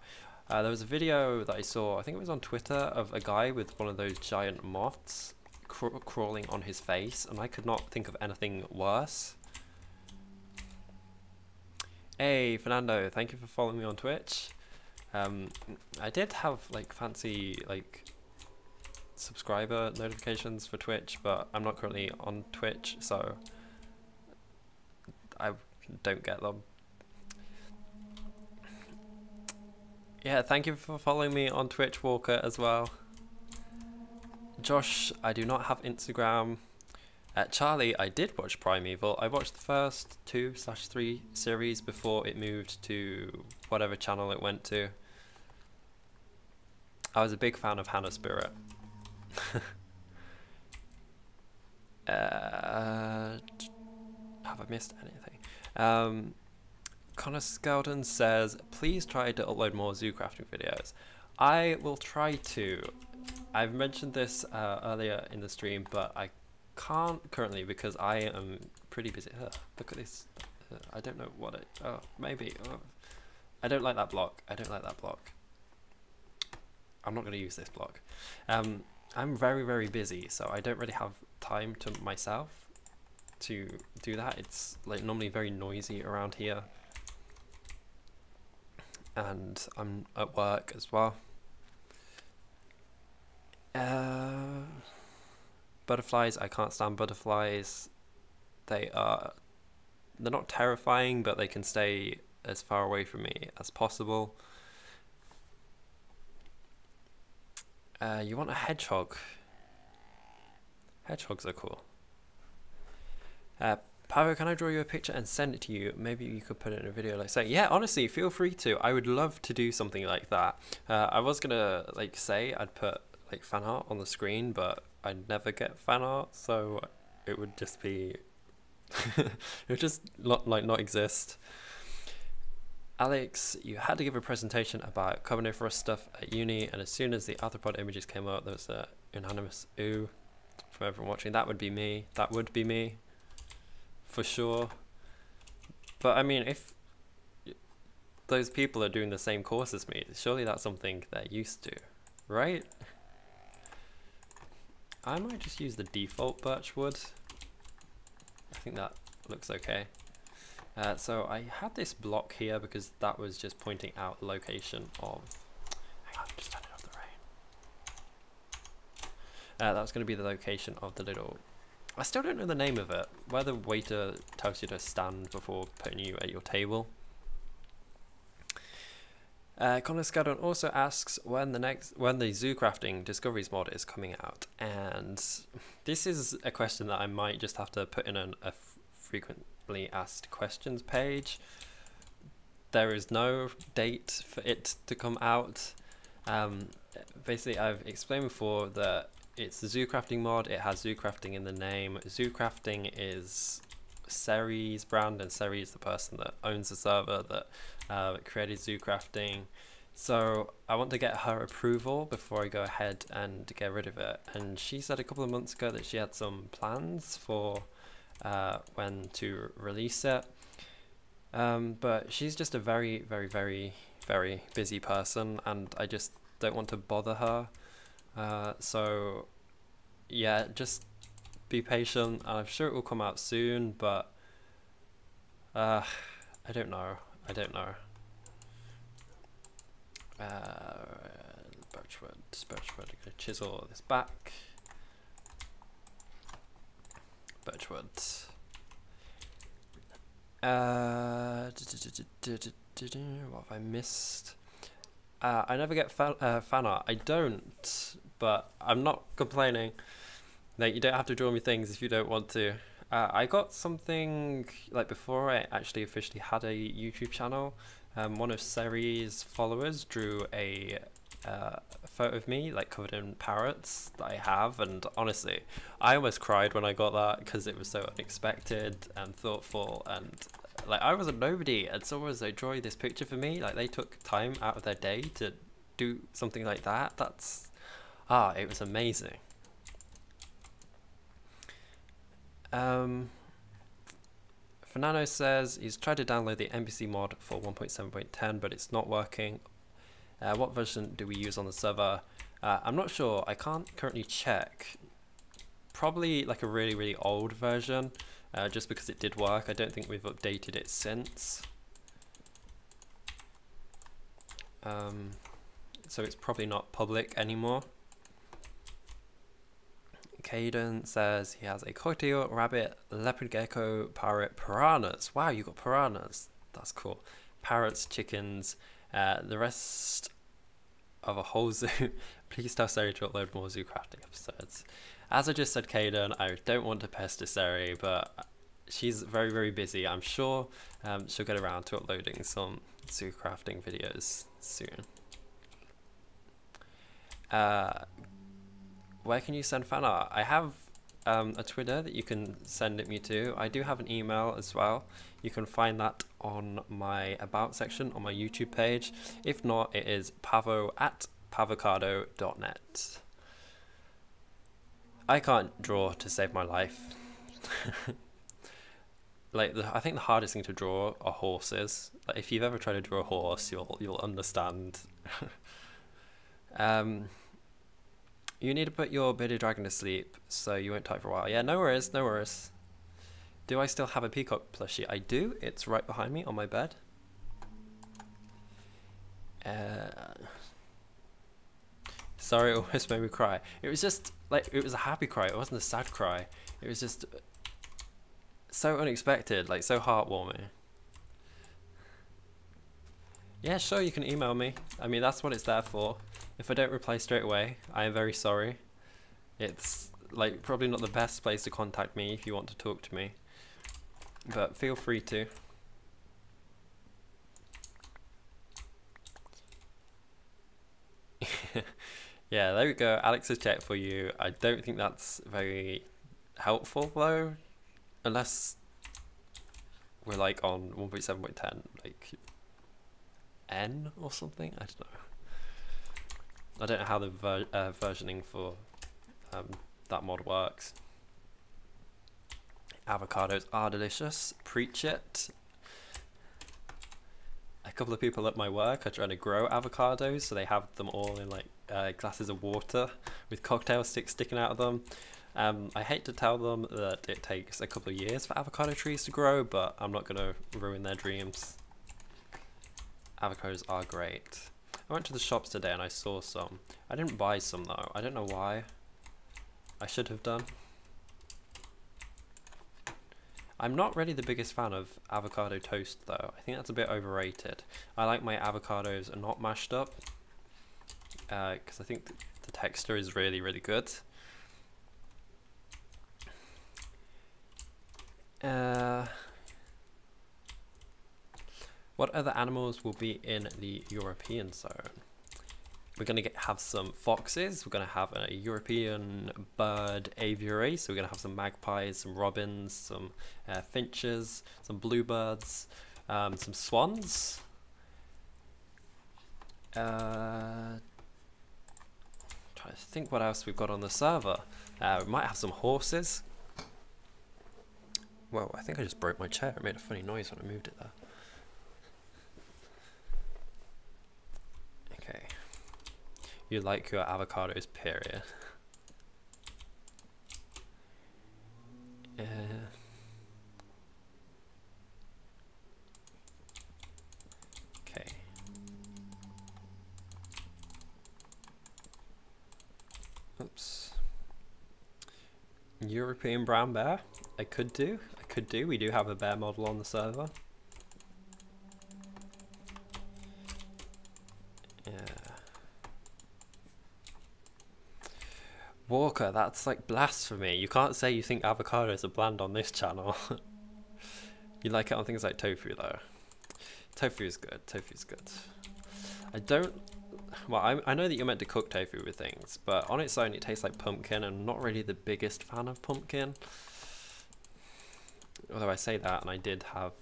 There was a video that I saw, I think it was on Twitter, of a guy with one of those giant moths crawling on his face, and I could not think of anything worse. Hey Fernando, thank you for following me on Twitch. I did have like fancy like subscriber notifications for Twitch, but I'm not currently on Twitch, so I don't get them. Yeah, thank you for following me on Twitch, Walker, as well. Josh, I do not have Instagram. Charlie, I did watch Primeval. I watched the first 2/3 series before it moved to whatever channel it went to. I was a big fan of Hannah Spirit. Have I missed anything? Connor Skelton says, please try to upload more ZooCrafting videos. I will try to. I've mentioned this earlier in the stream, but I can't currently because I am pretty busy. Look at this. I don't know what it... Oh, maybe. Oh. I don't like that block. I don't like that block. I'm not going to use this block. I'm very busy, so I don't really have time to myself to do that. It's like normally very noisy around here, and I'm at work as well. Butterflies, I can't stand butterflies. They're not terrifying, but they can stay as far away from me as possible. You want a hedgehog? Hedgehogs are cool. Pavo, can I draw you a picture and send it to you? Maybe you could put it in a video, like say. Yeah, honestly, feel free to. I would love to do something like that. I was gonna like say I'd put like fan art on the screen, but I'd never get fan art, so it would just be it would just not exist. Alex, you had to give a presentation about carboniferous stuff at uni, and as soon as the arthropod images came out, there was a unanimous ooh from everyone watching. That would be me. That would be me. For sure. But I mean, if those people are doing the same course as me, surely that's something they're used to, right? I might just use the default birch wood. I think that looks okay. So I had this block here because that was just pointing out the location of... Hang on, just turning off the rain. That was going to be the location of the little... I still don't know the name of it, where the waiter tells you to stand before putting you at your table. Connor Scadon also asks when the ZooCrafting Discoveries mod is coming out, and this is a question that I might just have to put in a frequently asked questions page. There is no date for it to come out. Basically, I've explained before that it's the ZooCrafting mod. It has ZooCrafting in the name. ZooCrafting is Seri's brand, and Seri is the person that owns the server that created ZooCrafting. So I want to get her approval before I go ahead and get rid of it. And she said a couple of months ago that she had some plans for when to release it. But she's just a very busy person, and I just don't want to bother her. So yeah, just be patient. I'm sure it will come out soon, but I don't know. Birchwood. I'm gonna chisel this back. Birchwood. What have I missed? I never get fan art. I don't, but I'm not complaining. Like, you don't have to draw me things if you don't want to. I got something like before I actually officially had a YouTube channel. One of Seri's followers drew a photo of me like covered in parrots that I have, and honestly I almost cried when I got that because it was so unexpected and thoughtful, and like I was a nobody and someone was like drawing this picture for me. Like, they took time out of their day to do something like that. That's it was amazing. Fernando says he's tried to download the NPC mod for 1.7.10 but it's not working. What version do we use on the server? I'm not sure. I can't currently check. Probably like a really old version, just because it did work. I don't think we've updated it since. So it's probably not public anymore. Caden says he has a cockatiel, rabbit, leopard gecko, parrot, piranhas. Wow, you got piranhas. That's cool. Parrots, chickens, the rest of a whole zoo. Please tell Sari to upload more ZooCrafting episodes. As I just said, Caden, I don't want to pester Sari, but she's very busy. I'm sure she'll get around to uploading some ZooCrafting videos soon. Where can you send fan art? I have a Twitter that you can send it me to. I do have an email as well. You can find that on my about section on my YouTube page. If not, it is pavo@pavocado.net. I can't draw to save my life. Like, I think the hardest thing to draw are horses. Like, if you've ever tried to draw a horse, you'll understand. You need to put your bearded dragon to sleep so you won't type for a while. Yeah, no worries, no worries. Do I still have a peacock plushie? I do. It's right behind me on my bed. Sorry, it almost made me cry. It was just like, it was a happy cry. It wasn't a sad cry. It was just so unexpected, like so heartwarming. Yeah, sure, you can email me. I mean, that's what it's there for. If I don't reply straight away, I am very sorry. It's like probably not the best place to contact me if you want to talk to me, but feel free to. Yeah, there we go. Alex has checked for you. I don't think that's very helpful though, unless we're like on 1.7.10, like N or something. I don't know. I don't know how the versioning for that mod works. Avocados are delicious. Preach it. A couple of people at my work are trying to grow avocados, so they have them all in like glasses of water with cocktail sticks sticking out of them. I hate to tell them that it takes a couple of years for avocado trees to grow, but I'm not going to ruin their dreams. Avocados are great. I went to the shops today and I saw some. I didn't buy some though. I don't know why. I should have done. I'm not really the biggest fan of avocado toast though. I think that's a bit overrated. I like my avocados not mashed up because I think the texture is really good. What other animals will be in the European zone? We're going to have some foxes. We're going to have a European bird aviary. So we're going to have some magpies, some robins, some finches, some bluebirds, some swans. Trying to think what else we've got on the server. We might have some horses. Whoa, I think I just broke my chair. It made a funny noise when I moved it there. Okay. You like your avocados, period. Okay. Oops. European brown bear. I could could do, we do have a bear model on the server. Yeah. Walker, that's like blasphemy. You can't say you think avocados are bland on this channel. You like it on things like tofu though. Tofu is good, tofu's good. I don't, well, I know that you're meant to cook tofu with things, but on its own it tastes like pumpkin, and I'm not really the biggest fan of pumpkin. Although I say that, and I did have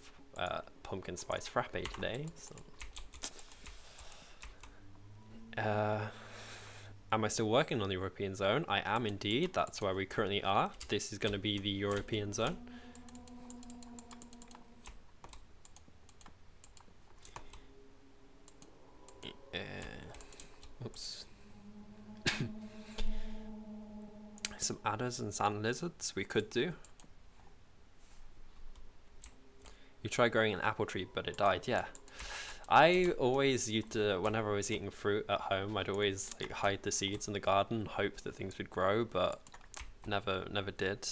pumpkin spice frappe today, so. Am I still working on the European zone? I am indeed, that's where we currently are. This is going to be the European zone. Oops. Some adders and sand lizards we could do. You tried growing an apple tree, but it died. Yeah. I always used to, whenever I was eating fruit at home, I'd always like hide the seeds in the garden and hope that things would grow, but never did.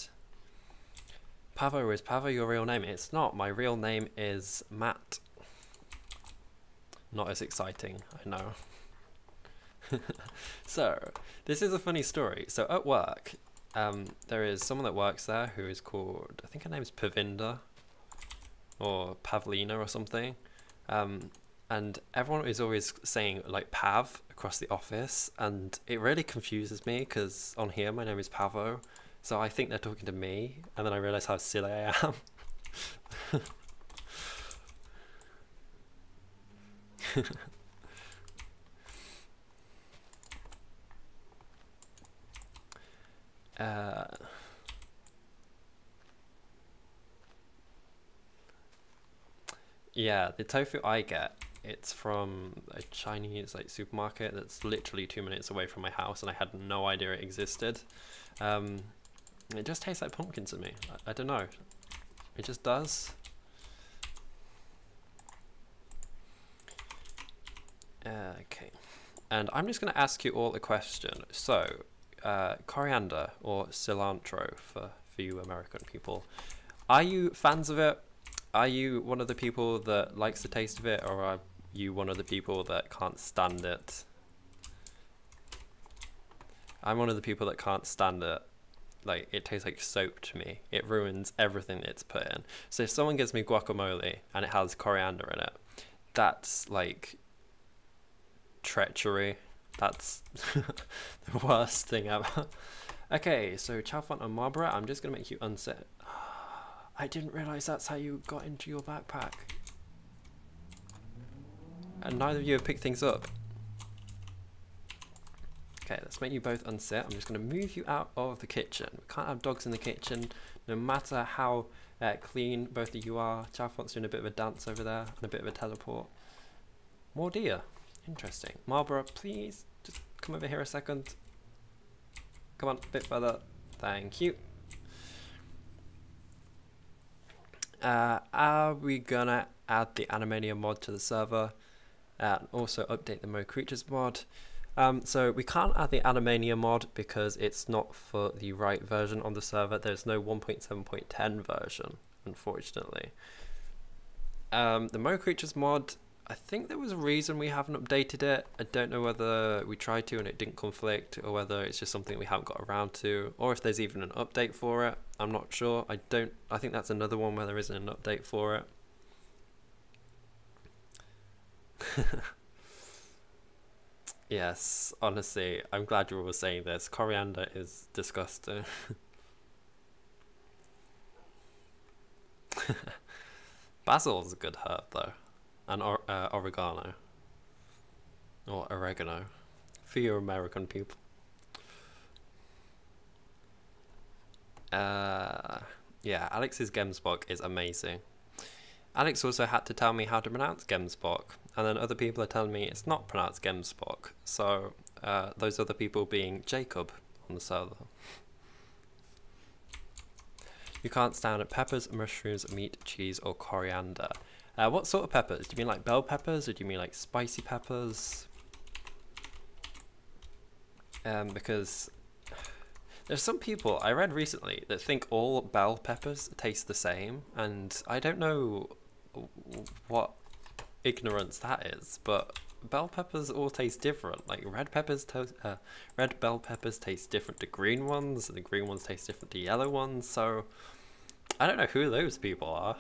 Pavo, is Pavo your real name? It's not. My real name is Matt. Not as exciting, I know. So, this is a funny story. So at work, there is someone that works there who is called, I think her name's Pavinda, or Pavlina or something. And everyone is always saying like Pav across the office, and it really confuses me because on here my name is Pavo, so I think they're talking to me, and then I realize how silly I am. Yeah, the tofu I get, it's from a Chinese like supermarket that's literally 2 minutes away from my house, and I had no idea it existed. It just tastes like pumpkin to me. I don't know. It just does. Okay. And I'm just going to ask you all a question. So, coriander or cilantro for you American people. Are you fans of it? Are you one of the people that likes the taste of it, or are you one of the people that can't stand it? I'm one of the people that can't stand it. Like, it tastes like soap to me. It ruins everything it's put in. So if someone gives me guacamole and it has coriander in it, that's like treachery. That's the worst thing ever. Okay, so Chalfont and Marlborough, I'm just gonna make you unsit. I didn't realize that's how you got into your backpack. And neither of you have picked things up. Okay, let's make you both unsit. I'm just going to move you out of the kitchen. We can't have dogs in the kitchen, no matter how clean both of you are. Chalfont's doing a bit of a dance over there and a bit of a teleport. More deer. Interesting. Marlborough, please just come over here a second. Come on, a bit further. Thank you. Are we gonna add the Animania mod to the server and also update the Mo Creatures mod? So we can't add the Animania mod because it's not for the right version on the server. There's no 1.7.10 version, unfortunately. The Mo Creatures mod, I think there was a reason we haven't updated it. I don't know whether we tried to and it didn't conflict, or whether it's just something we haven't got around to, or if there's even an update for it. I'm not sure. I think that's another one where there isn't an update for it. Yes, honestly, I'm glad you're all saying this. Coriander is disgusting. Basil is a good herb though, and oregano, or oregano, for you American people. Yeah, Alex's Gemsbok is amazing. Alex also had to tell me how to pronounce Gemsbok, and then other people are telling me it's not pronounced Gemsbok. So those other people being Jacob on the server. You can't stand it. Peppers, mushrooms, meat, cheese, or coriander. What sort of peppers? Do you mean like bell peppers, or do you mean like spicy peppers? Because There's some people I read recently that think all bell peppers taste the same, and I don't know what ignorance that is, but bell peppers all taste different. Like red bell peppers taste different to green ones, and the green ones taste different to yellow ones. So I don't know who those people are.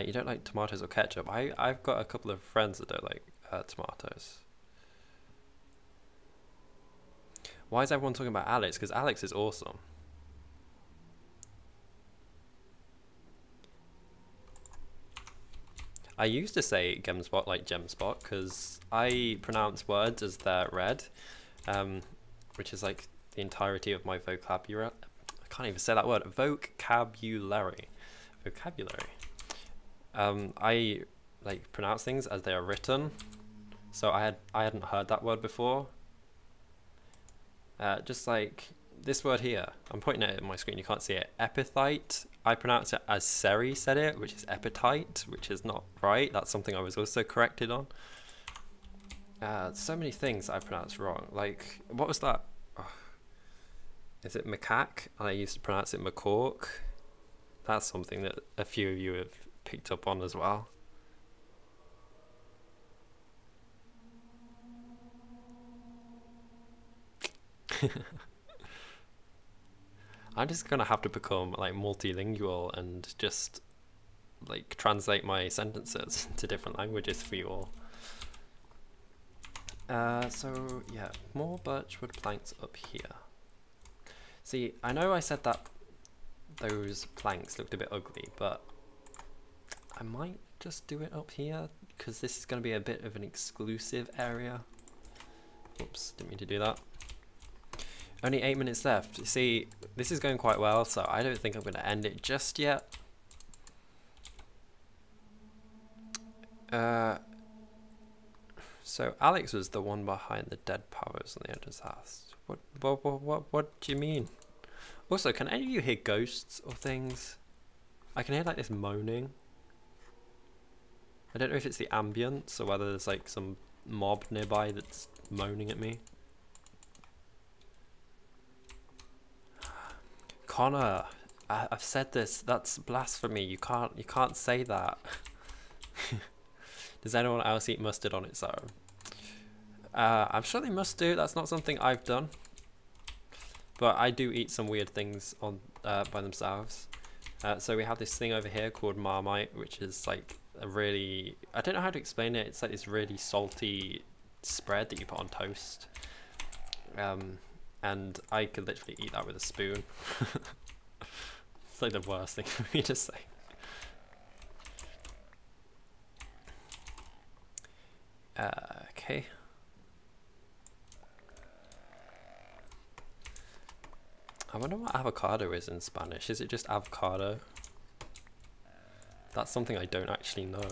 You don't like tomatoes or ketchup? I've got a couple of friends that don't like tomatoes. Why is everyone talking about Alex? Because Alex is awesome. I used to say gemspot like gemspot because I pronounce words as they're read, which is like the entirety of my vocabulary. I can't even say that word. Vocabulary. I like pronounce things as they are written, so I hadn't heard that word before. Just like this word here, I'm pointing at it on my screen, you can't see it. Epithite, I pronounce it as Seri said it, which is epitite, which is not right. That's something I was also corrected on. So many things I pronounced wrong. Like, what was that? Oh, is it macaque? I used to pronounce it macaque. That's something that a few of you have picked up on as well. I'm just gonna have to become like multilingual and just like translate my sentences to different languages for you all. So yeah, more birchwood planks up here. See, I know I said that those planks looked a bit ugly, but I might just do it up here because this is going to be a bit of an exclusive area. Oops, didn't mean to do that. Only 8 minutes left. See, this is going quite well, so I don't think I'm going to end it just yet. So Alex was the one behind the dead powers on the end of his house. What do you mean? Also, can any of you hear ghosts or things? I can hear like this moaning. I don't know if it's the ambience or whether there's like some mob nearby that's moaning at me. Connor, I've said this. That's blasphemy. You can't say that. Does anyone else eat mustard on its own? I'm sure they must do. That's not something I've done. But I do eat some weird things on by themselves. So we have this thing over here called Marmite, which is like a really, I don't know how to explain it. It's like this really salty spread that you put on toast. And I could literally eat that with a spoon. It's like the worst thing for me to say. Okay. I wonder what avocado is in Spanish. Is it just avocado? That's something I don't actually know.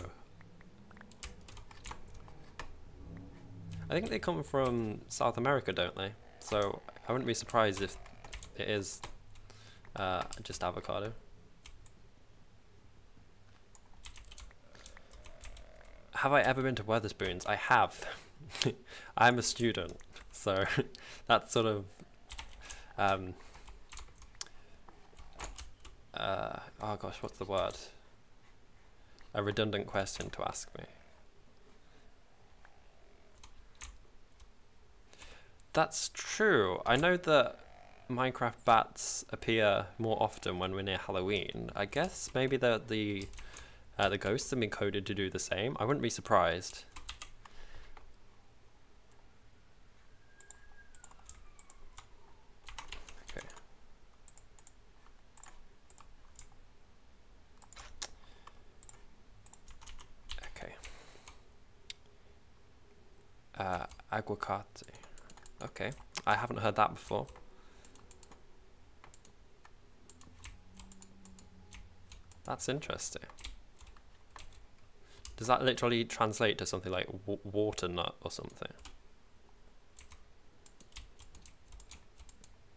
I think they come from South America, don't they? So I wouldn't be surprised if it is just avocado. Have I ever been to Wetherspoons? I have. I'm a student, so that's sort of oh gosh, what's the word? A redundant question to ask me. That's true. I know that Minecraft bats appear more often when we're near Halloween. I guess maybe the ghosts have been coded to do the same. I wouldn't be surprised. Okay. Okay. Aguacate. Okay, I haven't heard that before. That's interesting. Does that literally translate to something like water nut or something?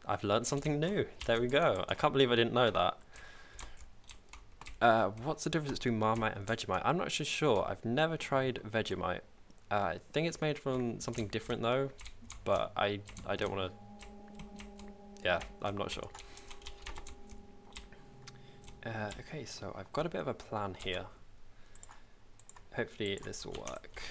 I've learned something new. There we go. I can't believe I didn't know that. What's the difference between Marmite and Vegemite? I'm not sure. I've never tried Vegemite. I think it's made from something different though. but I don't want to. Yeah, I'm not sure. Okay, so I've got a bit of a plan here. Hopefully this will work.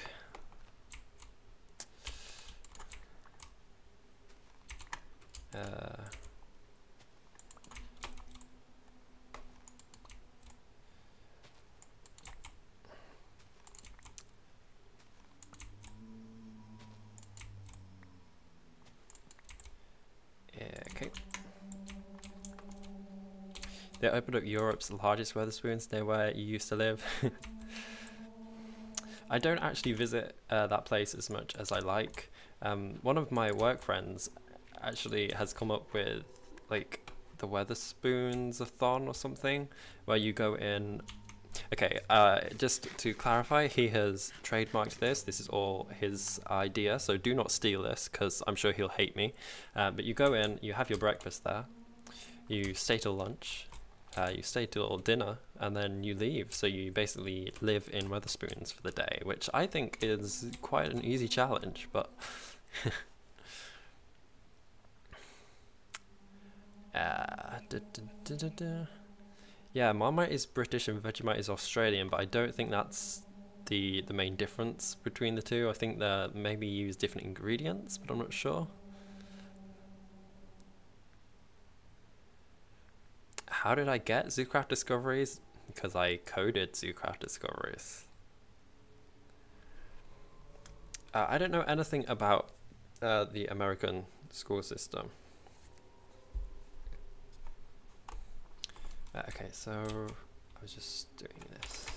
Okay. They opened up Europe's largest Wetherspoons near where you used to live. I don't actually visit that place as much as I like. One of my work friends actually has come up with like the Wetherspoons-a-thon or something, where you go in. Okay, just to clarify, he has trademarked this. This is all his idea, so do not steal this because I'm sure he'll hate me. But you go in, you have your breakfast there, you stay till lunch, you stay till dinner, and then you leave. So you basically live in Wetherspoons for the day, which I think is quite an easy challenge, but yeah, Marmite is British and Vegemite is Australian, but I don't think that's the main difference between the two. I think they maybe use different ingredients, but I'm not sure. How did I get Zoocraft Discoveries? Because I coded Zoocraft Discoveries. I don't know anything about the American school system. Okay, so I was just doing this.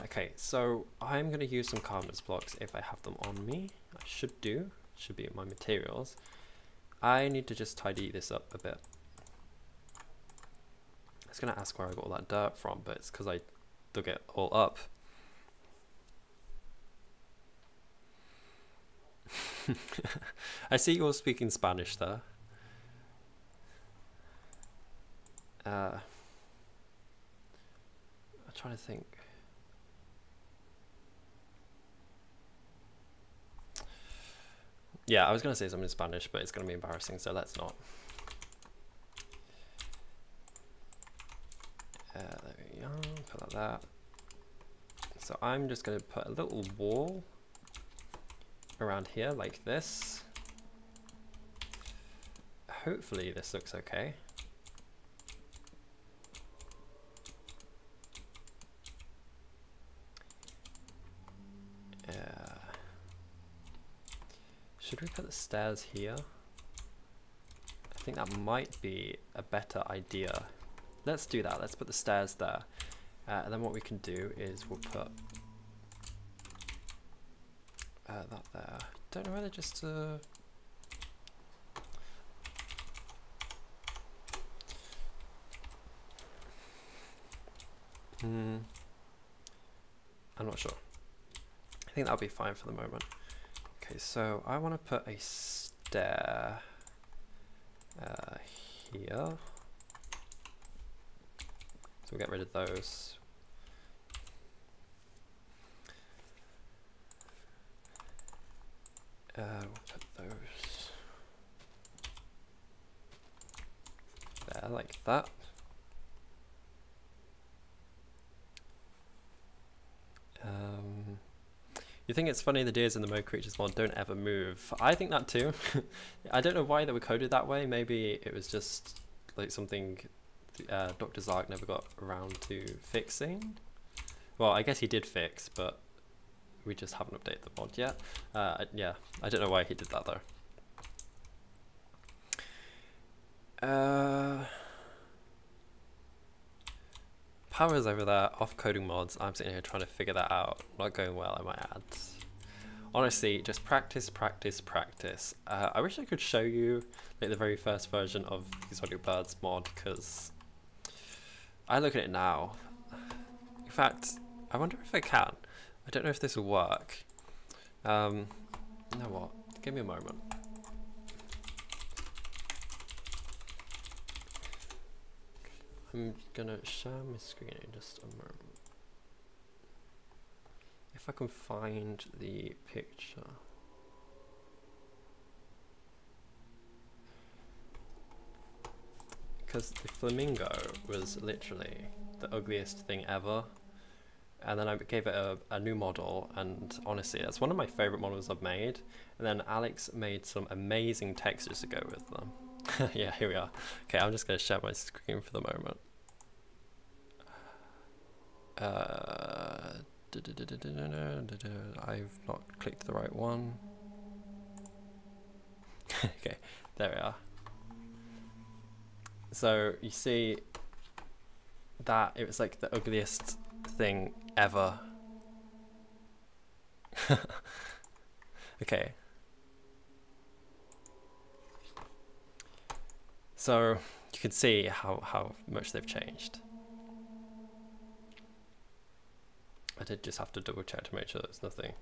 Okay, so I'm going to use some calmness blocks if I have them on me. I should do. Should be in my materials. I need to just tidy this up a bit. I was going to ask where I got all that dirt from, but it's because I dug it all up. I see you're speaking Spanish there. I'm trying to think. Yeah, I was going to say something in Spanish, but it's going to be embarrassing, so let's not. There we go, put like that. So I'm just going to put a little wall around here like this. Hopefully this looks okay. Should we put the stairs here? I think that might be a better idea. Let's do that. Let's put the stairs there. And then what we can do is we'll put that there. Don't know whether just to... I'm not sure. I think that'll be fine for the moment. Okay, so I want to put a stair here. So we'll get rid of those. We'll put those there like that. You think it's funny the deers in the Mo Creatures mod don't ever move? I think that too. I don't know why they were coded that way. Maybe it was just like something Dr. Zark never got around to fixing. Well, I guess he did fix, but we just haven't updated the mod yet. Yeah, I don't know why he did that though. Power's over there, off coding mods. I'm sitting here trying to figure that out. Not going well, I might add. Honestly, just practice, practice, practice. I wish I could show you like the very first version of Exotic Birds mod, because I look at it now. In fact, I wonder if I can. I don't know if this will work. You know what? Give me a moment. I'm gonna share my screen in just a moment. If I can find the picture. Because the flamingo was literally the ugliest thing ever. And then I gave it a new model, and honestly, that's one of my favorite models I've made. And then Alex made some amazing textures to go with them. Yeah, here we are. Okay, I'm just going to share my screen for the moment. I've not clicked the right one. Okay, there we are. So you see that it was like the ugliest thing ever. Okay. So you can see how much they've changed. I did just have to double check to make sure there's nothing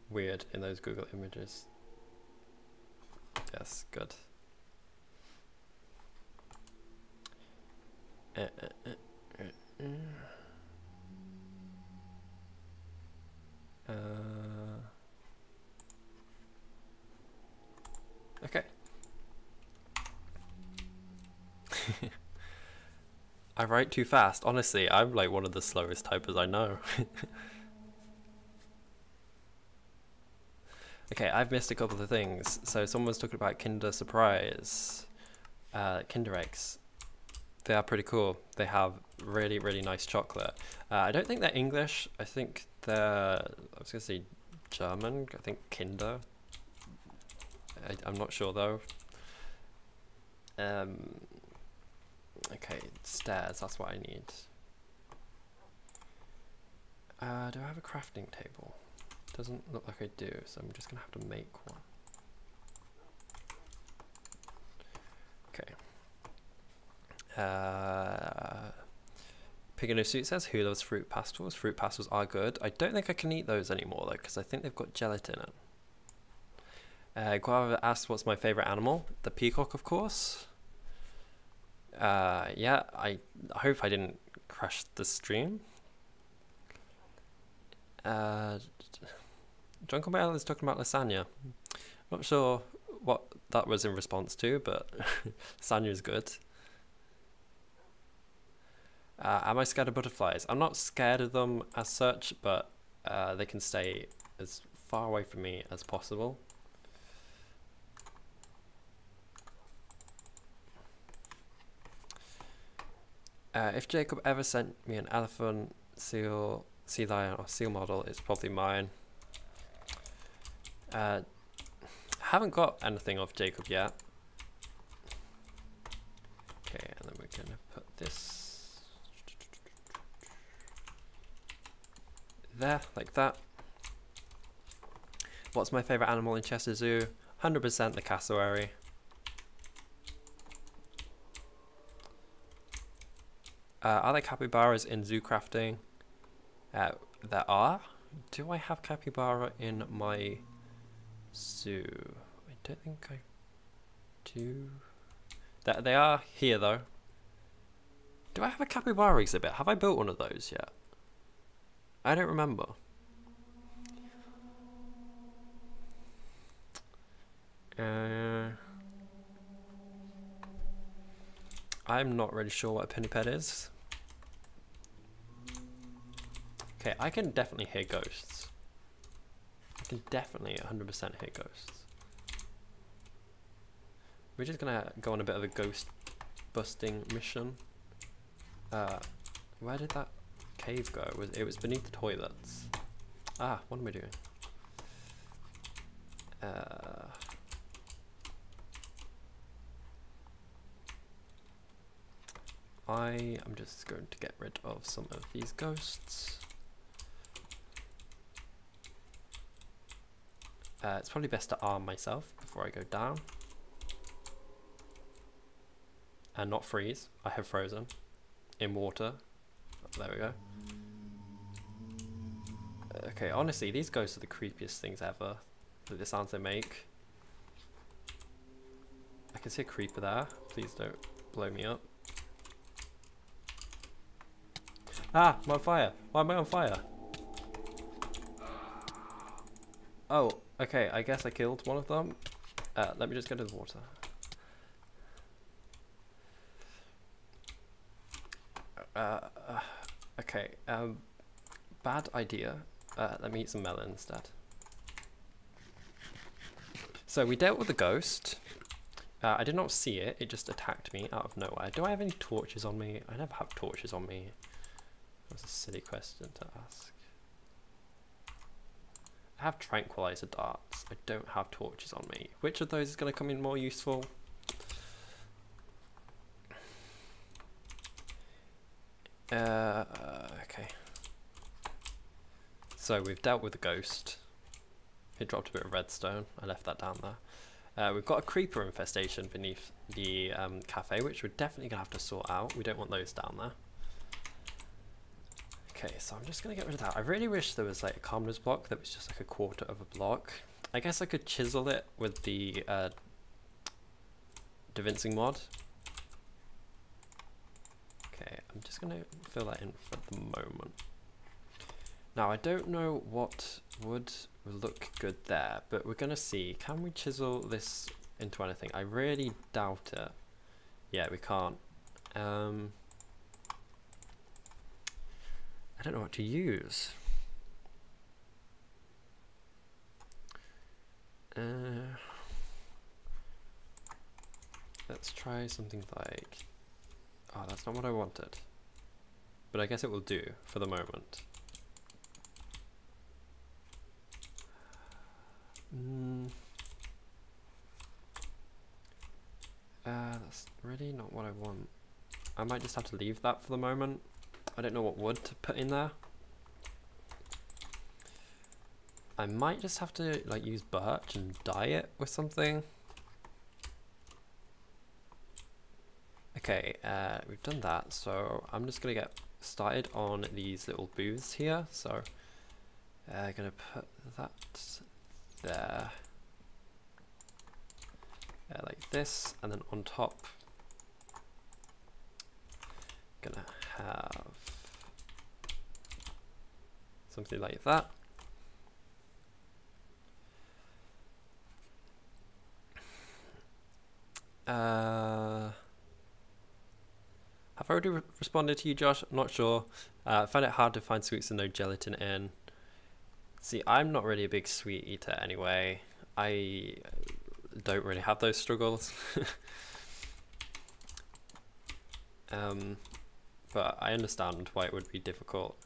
weird in those Google images. Yes, good. Okay. I write too fast. Honestly, I'm like one of the slowest typers I know. Okay, I've missed a couple of things. So someone was talking about Kinder Surprise. Kinder eggs. They are pretty cool. They have really, really nice chocolate. I don't think they're English. I think they're, I was going to say German. I think Kinder. I'm not sure though. Okay, stairs, that's what I need. Do I have a crafting table? Doesn't look like I do, so I'm just gonna have to make one. Okay. Pig in a Suit says, who loves fruit pastels? Fruit pastels are good. I don't think I can eat those anymore though, because I think they've got gelatin in it. Guava asks, what's my favourite animal? The peacock, of course. Yeah, I hope I didn't crash the stream. Drunken Bell is talking about lasagna. Not sure what that was in response to, but lasagna is good. Am I scared of butterflies? I'm not scared of them as such, but they can stay as far away from me as possible. If Jacob ever sent me an elephant, seal, sea lion or seal model, it's probably mine. I haven't got anything of Jacob yet. Okay, and then we're gonna put this there, like that. What's my favourite animal in Chester Zoo? 100% the cassowary. Are there capybaras in ZooCrafting? There are. Do I have capybara in my zoo? I don't think I do. They are here though. Do I have a capybara exhibit? Have I built one of those yet? I don't remember. I'm not really sure what a pinniped is. Okay, I can definitely hear ghosts. I can definitely 100% hear ghosts. We're just gonna go on a bit of a ghost busting mission. Where did that cave go? It was beneath the toilets. Ah, what am I doing? I am just going to get rid of some of these ghosts. It's probably best to arm myself before I go down. And not freeze. I have frozen. In water. There we go. Okay, honestly, these ghosts are the creepiest things ever. The sounds they make. I can see a creeper there. Please don't blow me up. Ah, I'm on fire. Why am I on fire? Oh, okay, I guess I killed one of them. Let me just go to the water. Okay, bad idea. Let me eat some melon instead. So we dealt with the ghost. I did not see it, it just attacked me out of nowhere. Do I have any torches on me? I never have torches on me. That's a silly question to ask. I have tranquilizer darts. I don't have torches on me. Which of those is going to come in more useful? Okay. So we've dealt with the ghost. It dropped a bit of redstone. I left that down there. We've got a creeper infestation beneath the cafe, which we're definitely going to have to sort out. We don't want those down there. Okay, so I'm just going to get rid of that. I really wish there was like a calmness block that was just like a quarter of a block. I guess I could chisel it with the devincing mod. Okay, I'm just going to fill that in for the moment. Now, I don't know what would look good there, but we're going to see. Can we chisel this into anything? I really doubt it. Yeah, we can't. I don't know what to use. Let's try something like... Oh, that's not what I wanted. But I guess it will do for the moment. That's really not what I want. I might just have to leave that for the moment. I don't know what wood to put in there. I might just have to like use birch and dye it with something. Okay, we've done that, so I'm just gonna get started on these little booths here. So gonna put that there, like this, and then on top gonna have something like that. Have I already responded to you, Josh? I'm not sure. I find it hard to find sweets and no gelatin in. See, I'm not really a big sweet eater anyway. I don't really have those struggles. But I understand why it would be difficult.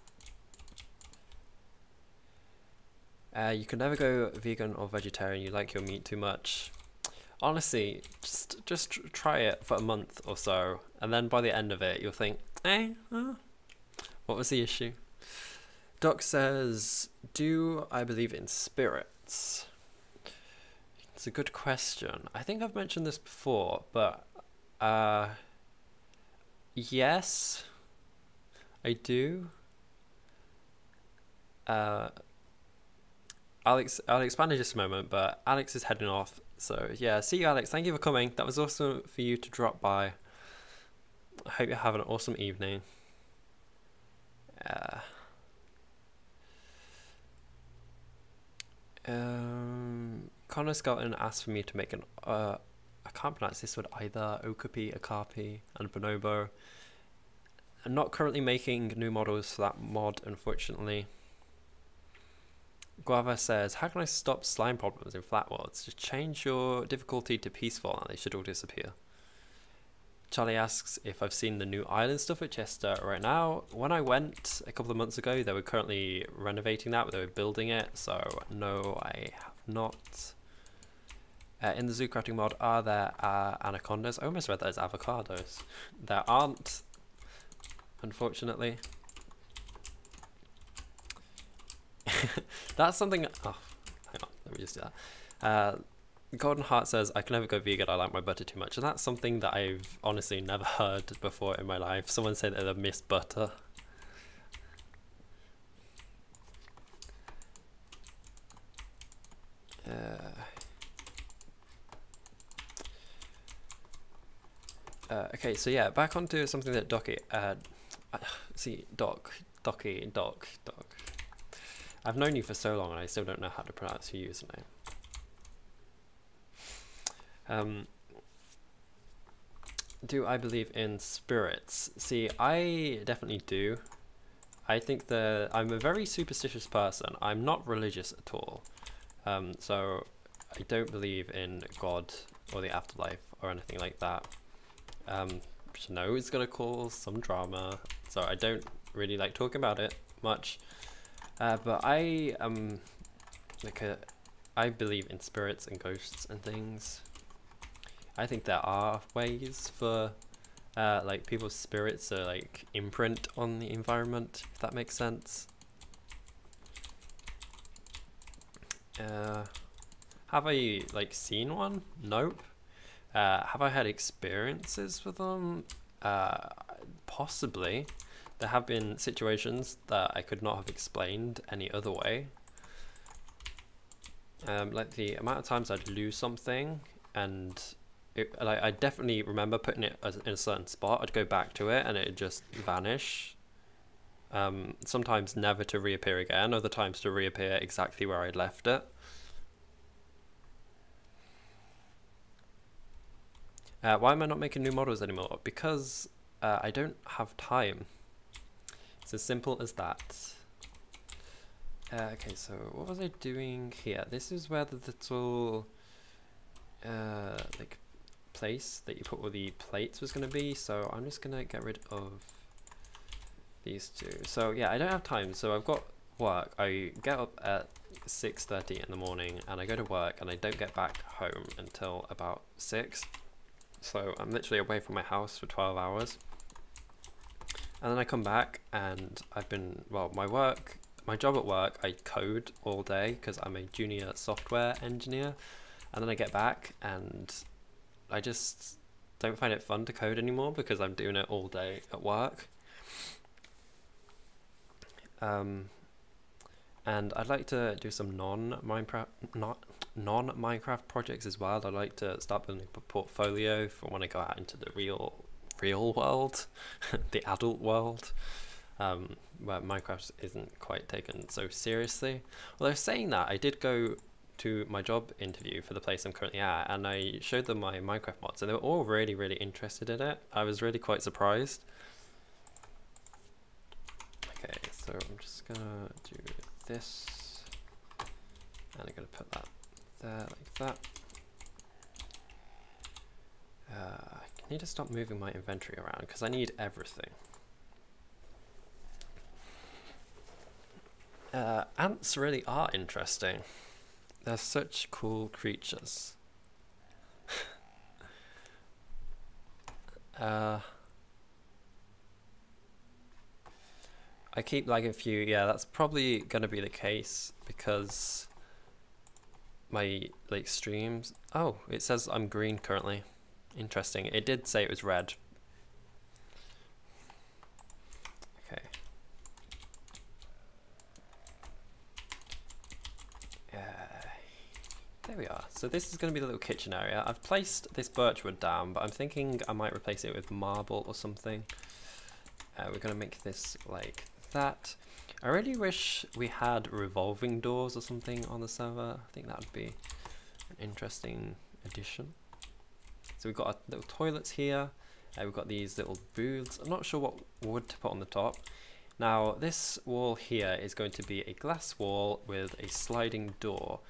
You can never go vegan or vegetarian. You like your meat too much. Honestly, just try it for a month or so, and then by the end of it, you'll think, what was the issue? Doc says, do I believe in spirits? It's a good question. I think I've mentioned this before, but yes, I do. I'll expand in just a moment, but Alex is heading off. So yeah, see you, Alex. Thank you for coming. That was awesome for you to drop by. I hope you have an awesome evening. Connor Skelton asked for me to make an I can't pronounce this word either. Okapi, Akapi, and Bonobo. I'm not currently making new models for that mod, unfortunately. Guava says, how can I stop slime problems in flat worlds? Just change your difficulty to peaceful and they should all disappear. Charlie asks if I've seen the new island stuff at Chester right now. When I went a couple of months ago, they were currently renovating that, but they were building it, so no, I have not. In the ZooCrafting mod, are there anacondas? I almost read that as avocados. There aren't, unfortunately. That's something. Oh, hang on, let me just do that. Golden Heart says, I can never go vegan, I like my butter too much. And that's something that I've honestly never heard before in my life. Someone said that they miss butter. Okay, so yeah, back onto something that Doc I've known you for so long and I still don't know how to pronounce your username. Do I believe in spirits? See, I definitely do. I think that I'm a very superstitious person. I'm not religious at all. So I don't believe in God or the afterlife or anything like that. Which I know it's gonna cause some drama, so I don't really like talking about it much. But I I believe in spirits and ghosts and things. I think there are ways for like people's spirits to like imprint on the environment, if that makes sense. Have I like seen one? Nope. Have I had experiences with them? Possibly. There have been situations that I could not have explained any other way. Like the amount of times I'd lose something and like I definitely remember putting it in a certain spot. I'd go back to it and it'd just vanish. Sometimes never to reappear again, other times to reappear exactly where I'd left it. Why am I not making new models anymore? Because I don't have time. It's as simple as that. Okay, so what was I doing here? This is where the little like place that you put all the plates was going to be, so I'm just going to get rid of these two. So yeah, I don't have time, so I've got work. I get up at 6:30 in the morning and I go to work and I don't get back home until about 6. So I'm literally away from my house for 12 hours. And then I come back and I've been, well, my job at work, I code all day because I'm a junior software engineer. And then I get back and I just don't find it fun to code anymore because I'm doing it all day at work. And I'd like to do some non-Minecraft projects as well. I'd like to start building a portfolio for when I go out into the real world, the adult world, where Minecraft isn't quite taken so seriously. Although saying that, I did go to my job interview for the place I'm currently at and I showed them my Minecraft mods and they were all really, really interested in it. I was really quite surprised. Okay, so I'm just gonna do this and I'm gonna put that there like that. I need to stop moving my inventory around because I need everything. Ants really are interesting. They're such cool creatures. I keep lagging a few. Yeah, that's probably gonna be the case because my like streams. Oh, it says I'm green currently. Interesting. It did say it was red. Okay. There we are. So this is going to be the little kitchen area. I've placed this birch wood down, but I'm thinking I might replace it with marble or something. We're going to make this like that. I really wish we had revolving doors or something on the server. I think that would be an interesting addition. So we've got our little toilets here. We've got these little booths. I'm not sure what wood to put on the top. Now this wall here is going to be a glass wall with a sliding door.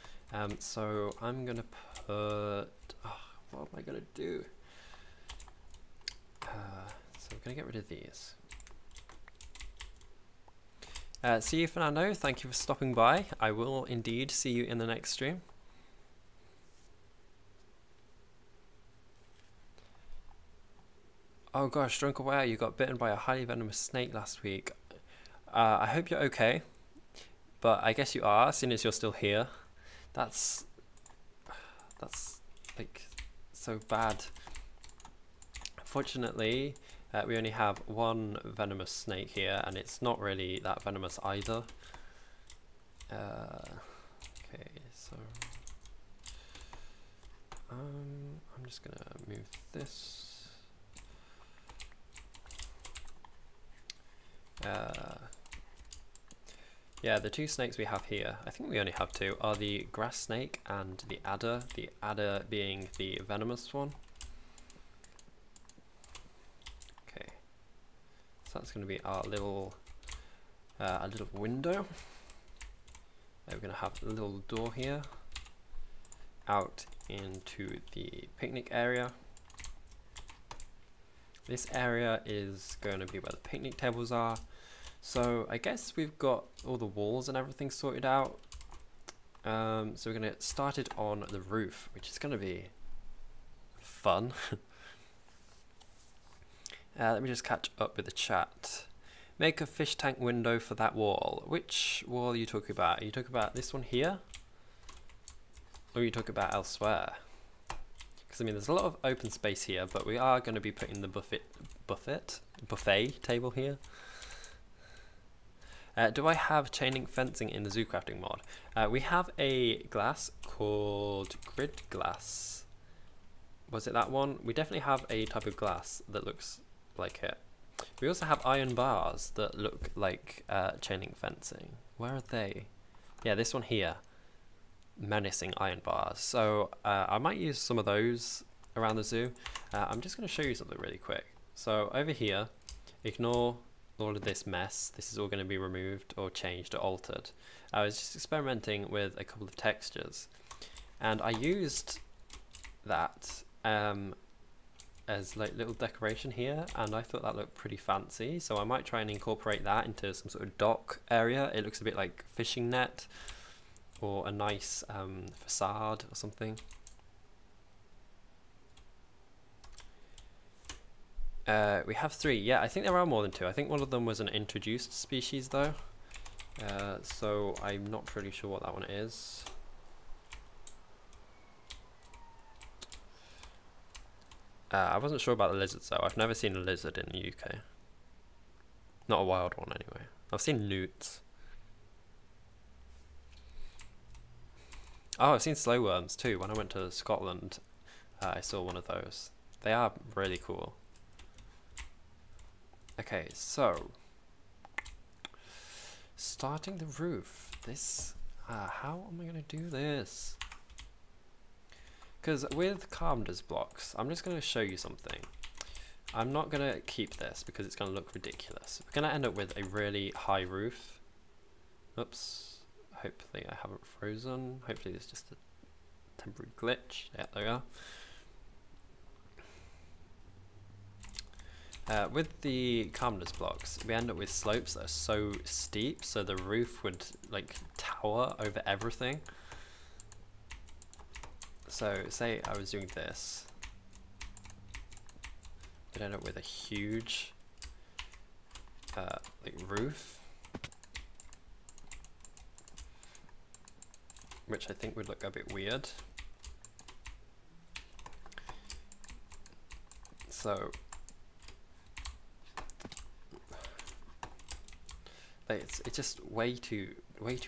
So I'm gonna put, what am I gonna do? So I'm gonna get rid of these. See you, Fernando. Thank you for stopping by. I will indeed see you in the next stream. Oh gosh, Drunk Aware, you got bitten by a highly venomous snake last week. I hope you're okay, but I guess you are, seeing as you're still here. That's like so bad. Fortunately, we only have one venomous snake here, and it's not really that venomous either. Okay, so I'm just gonna move this. Yeah, the two snakes we have here, I think we only have two, are the grass snake and the adder being the venomous one. Okay, so that's going to be our little window. We're going to have a little door here out into the picnic area. This area is going to be where the picnic tables are. So I guess we've got all the walls and everything sorted out. So we're going to get started on the roof, which is going to be fun. Let me just catch up with the chat. Make a fish tank window for that wall. Which wall are you talking about? Are you talking about this one here? Or are you talking about elsewhere? Because I mean there's a lot of open space here, but we are going to be putting the buffet table here. Do I have chain link fencing in the ZooCrafting mod? We have a glass called grid glass. Was it that one? We definitely have a type of glass that looks like it. We also have iron bars that look like chain link fencing. Where are they? Yeah, this one here. Menacing iron bars. So I might use some of those around the zoo. I'm just going to show you something really quick. So over here, ignore all of this mess. This is all going to be removed or changed or altered. I was just experimenting with a couple of textures and I used that as like little decoration here, and I thought that looked pretty fancy, so I might try and incorporate that into some sort of dock area. It looks a bit like fishing net or a nice facade or something. We have 3. Yeah, I think there are more than 2. I think one of them was an introduced species though. So I'm not really sure what that one is. I wasn't sure about the lizards though. I've never seen a lizard in the UK. Not a wild one anyway. I've seen newts. Oh, I've seen slow worms too. When I went to Scotland, I saw one of those. They are really cool. Okay, so starting the roof. This, how am I going to do this? Because with Carpenter's blocks, I'm just going to show you something. I'm not going to keep this because it's going to look ridiculous. We're going to end up with a really high roof. Oops. Hopefully I haven't frozen. Hopefully it's just a temporary glitch. Yeah, there we are. With the Carpenter's blocks, we end up with slopes that are so steep, so the roof would like tower over everything. So say I was doing this, we'd end up with a huge like roof, which I think would look a bit weird. So it's just way too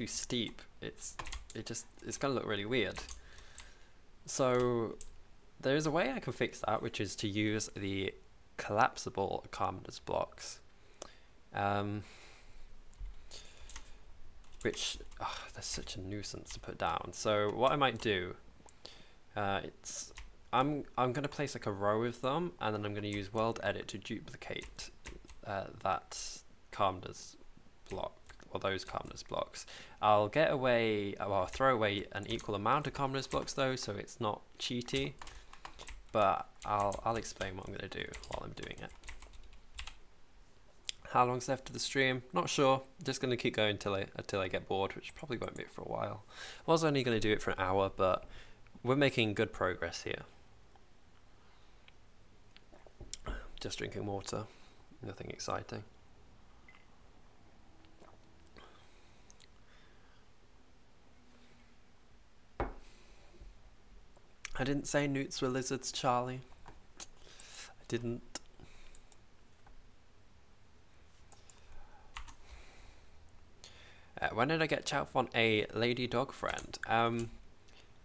steep. It's gonna look really weird. So there is a way I can fix that, which is to use the collapsible Carpenter's blocks, which they're such a nuisance to put down. So what I might do, I'm gonna place like a row of them, and then I'm gonna use World Edit to duplicate that Carpenter's block, or those Carpenter's blocks. I'll get away, well, I'll throw away an equal amount of Carpenter's blocks though, so it's not cheaty, but I'll explain what I'm going to do while I'm doing it. How long's left of the stream? Not sure. Just going to keep going until I get bored, which probably won't be for a while. I was only going to do it for an hour, but we're making good progress here. Just drinking water, nothing exciting. I didn't say newts were lizards, Charlie. I didn't. When did I get Chalfont a lady dog friend?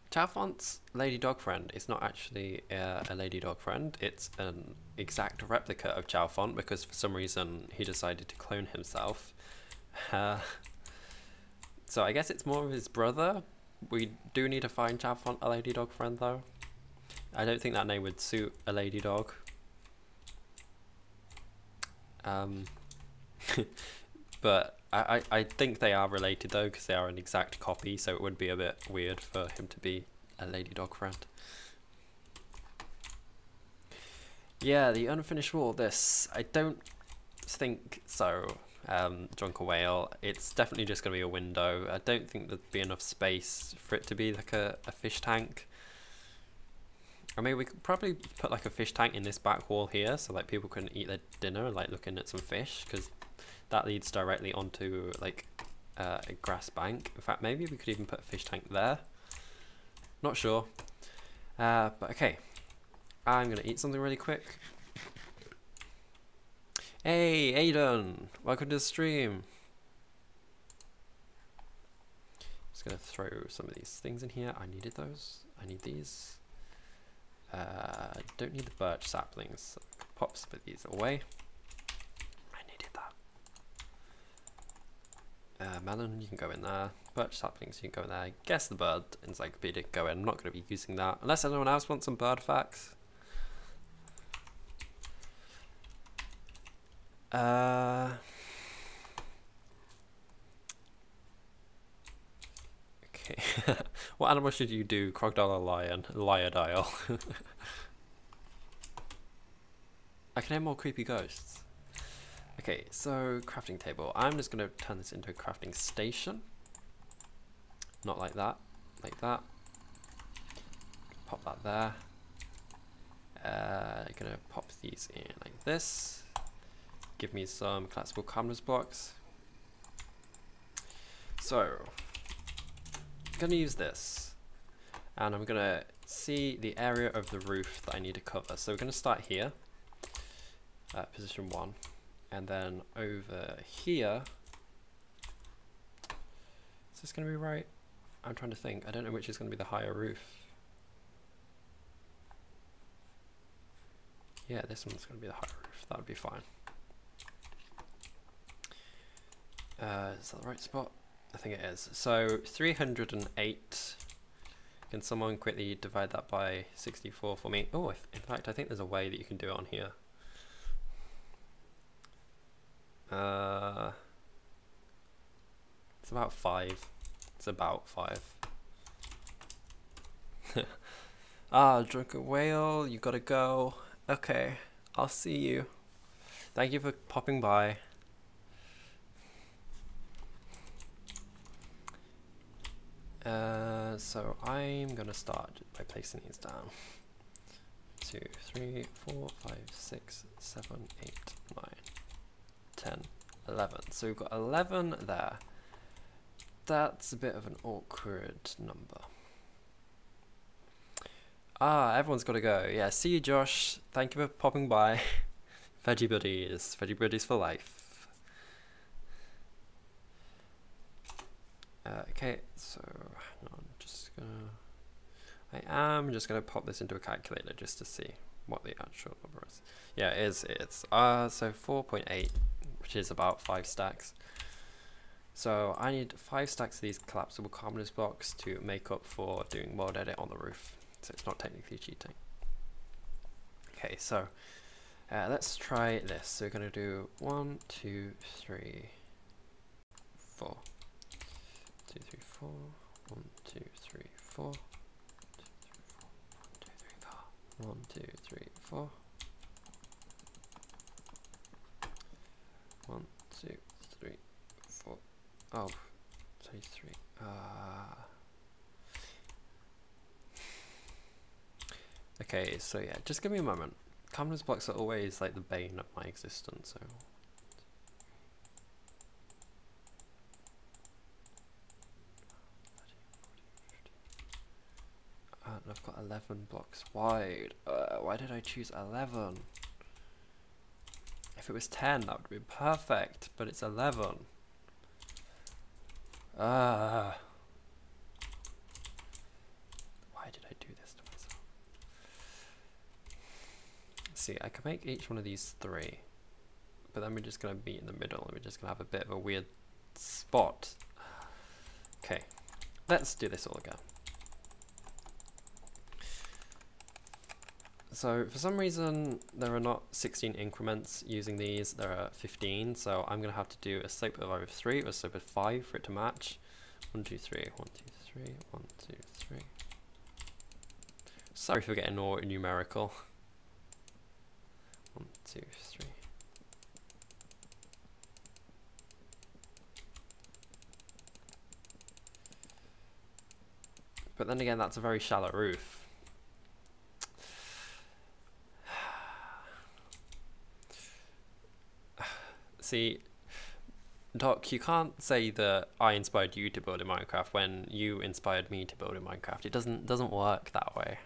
Chalfont's lady dog friend is not actually a lady dog friend. It's an exact replica of Chow 'n' 'Font, because for some reason he decided to clone himself. So say I was doing this, I'm just going to keep going until I get bored, which probably won't be for a while. I was only going to do it for an hour, but we're making good progress here. So I guess it's more of his brother. We do need to find Chav Font a lady dog friend though. I don't think that name would suit a lady dog. But I think they are related though, because they are an exact copy, so it would be a bit weird for him to be a lady dog friend. Yeah, the unfinished wall, this, I don't think so. Drunken Whale, it's definitely just going to be a window. I don't think there'd be enough space for it to be like a fish tank. I mean, we could probably put like a fish tank in this back wall here, so like people can eat their dinner like looking at some fish, because that leads directly onto like a grass bank. In fact, maybe we could even put a fish tank there. Not sure. But okay, I'm gonna eat something really quick. Hey, Aiden! Welcome to the stream. Just gonna throw some of these things in here. I needed those. I need these. Don't need the birch saplings. So pop some of these away. I needed that. Melon, you can go in there. Birch saplings, you can go in there. I guess the bird encyclopedia can go in. I'm not going to be using that unless anyone else wants some bird facts. Okay. What animal should you do? Crocodile or lion? Liodile. I can hear more creepy ghosts. Okay, so crafting table. I'm just going to turn this into a crafting station. Not like that. Like that. Pop that there. I'm going to pop these in like this. Give me some collapsible calmness blocks. So, I'm going to use this. And I'm going to see the area of the roof that I need to cover. So we're going to start here. Position 1. And then over here. Is this going to be right? I'm trying to think. I don't know which is going to be the higher roof. Yeah, this one's going to be the higher roof. That would be fine. Is that the right spot? I think it is. So 308. Can someone quickly divide that by 64 for me? Oh, in fact, I think there's a way that you can do it on here. It's about 5. It's about 5. Ah, Drunken Whale, you gotta go. Okay, I'll see you. Thank you for popping by. So I'm gonna start by placing these down. 2, 3, 4, 5, 6, 7, 8, 9, 10, 11. So we've got 11 there. That's a bit of an awkward number. Ah, everyone's got to go. Yeah, see you, Josh. Thank you for popping by. Veggie buddies. Veggie buddies for life. Okay, so hang on, I am just gonna pop this into a calculator just to see what the actual number is. Yeah, it's so 4.8, which is about 5 stacks. So I need 5 stacks of these collapsible calmness blocks to make up for doing world edit on the roof. So it's not technically cheating. Okay, so let's try this. So we're gonna do 1, 2, 3, 4. 2, 3, 4. 1, 2, 3, 4. 1, 2, 3, 4. 1, 2, 3, 4. Oh, 23. Okay, so yeah, just give me a moment. Calmness blocks are always like the bane of my existence, so. And I've got 11 blocks wide. Why did I choose 11? If it was 10, that would be perfect, but it's 11. Why did I do this to myself? See, I can make each one of these 3, but then we're just going to meet in the middle and we're just going to have a bit of a weird spot. Okay, let's do this all again. So for some reason there are not 16 increments using these, there are 15, so I'm going to have to do a slope of either 3 or a slope of 5 for it to match. 1, 2, 3, 1, 2, 3, 1, 2, 3. Sorry for getting all numerical. 1, 2, 3. But then again, that's a very shallow roof. See, Doc, you can't say that I inspired you to build in Minecraft when you inspired me to build in Minecraft. It doesn't work that way.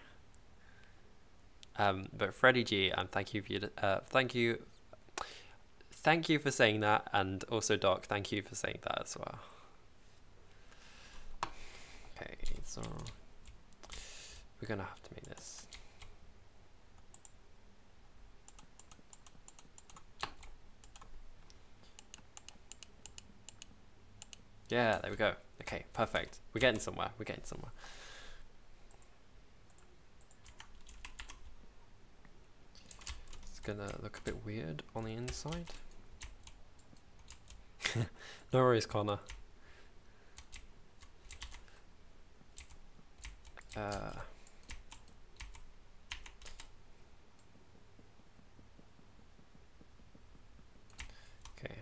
But Freddie G, and thank you for saying that, and also Doc, thank you for saying that as well. Okay, so we're gonna have to make this. Yeah, there we go. Okay, perfect. We're getting somewhere. We're getting somewhere. It's gonna look a bit weird on the inside. No worries, Connor. Okay,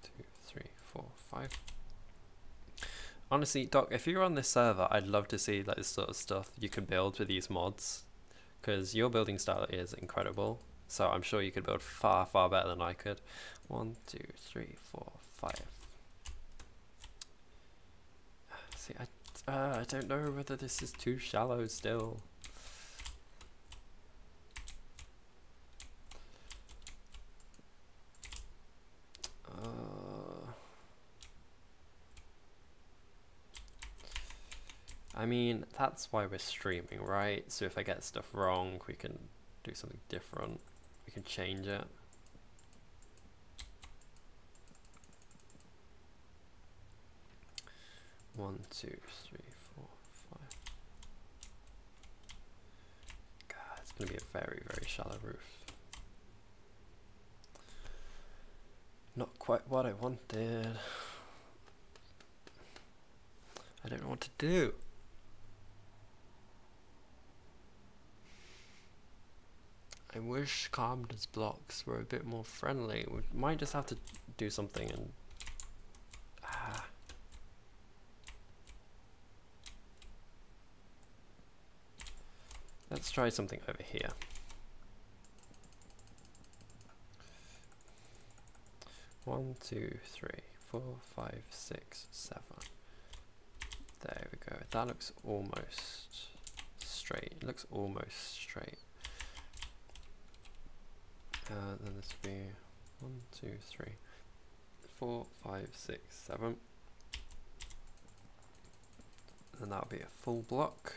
2, 3, 4, 5. Honestly, Doc, if you're on this server, I'd love to see like this sort of stuff you can build with these mods, because your building style is incredible. So I'm sure you could build far, far better than I could. 1, 2, 3, 4, 5. See, I don't know whether this is too shallow still. I mean, that's why we're streaming, right? So if I get stuff wrong, we can do something different. We can change it. One, two, three, 4, 5. God, it's gonna be a very, very shallow roof. Not quite what I wanted. I don't know what to do. I wish Carpenter's blocks were a bit more friendly. We might just have to do something and... Let's try something over here. One, 2, 3, 4, 5, 6, 7. There we go. That looks almost straight. It looks almost straight. Then this will be 1, 2, 3, 4, 5, 6, 7. And that'll be a full block.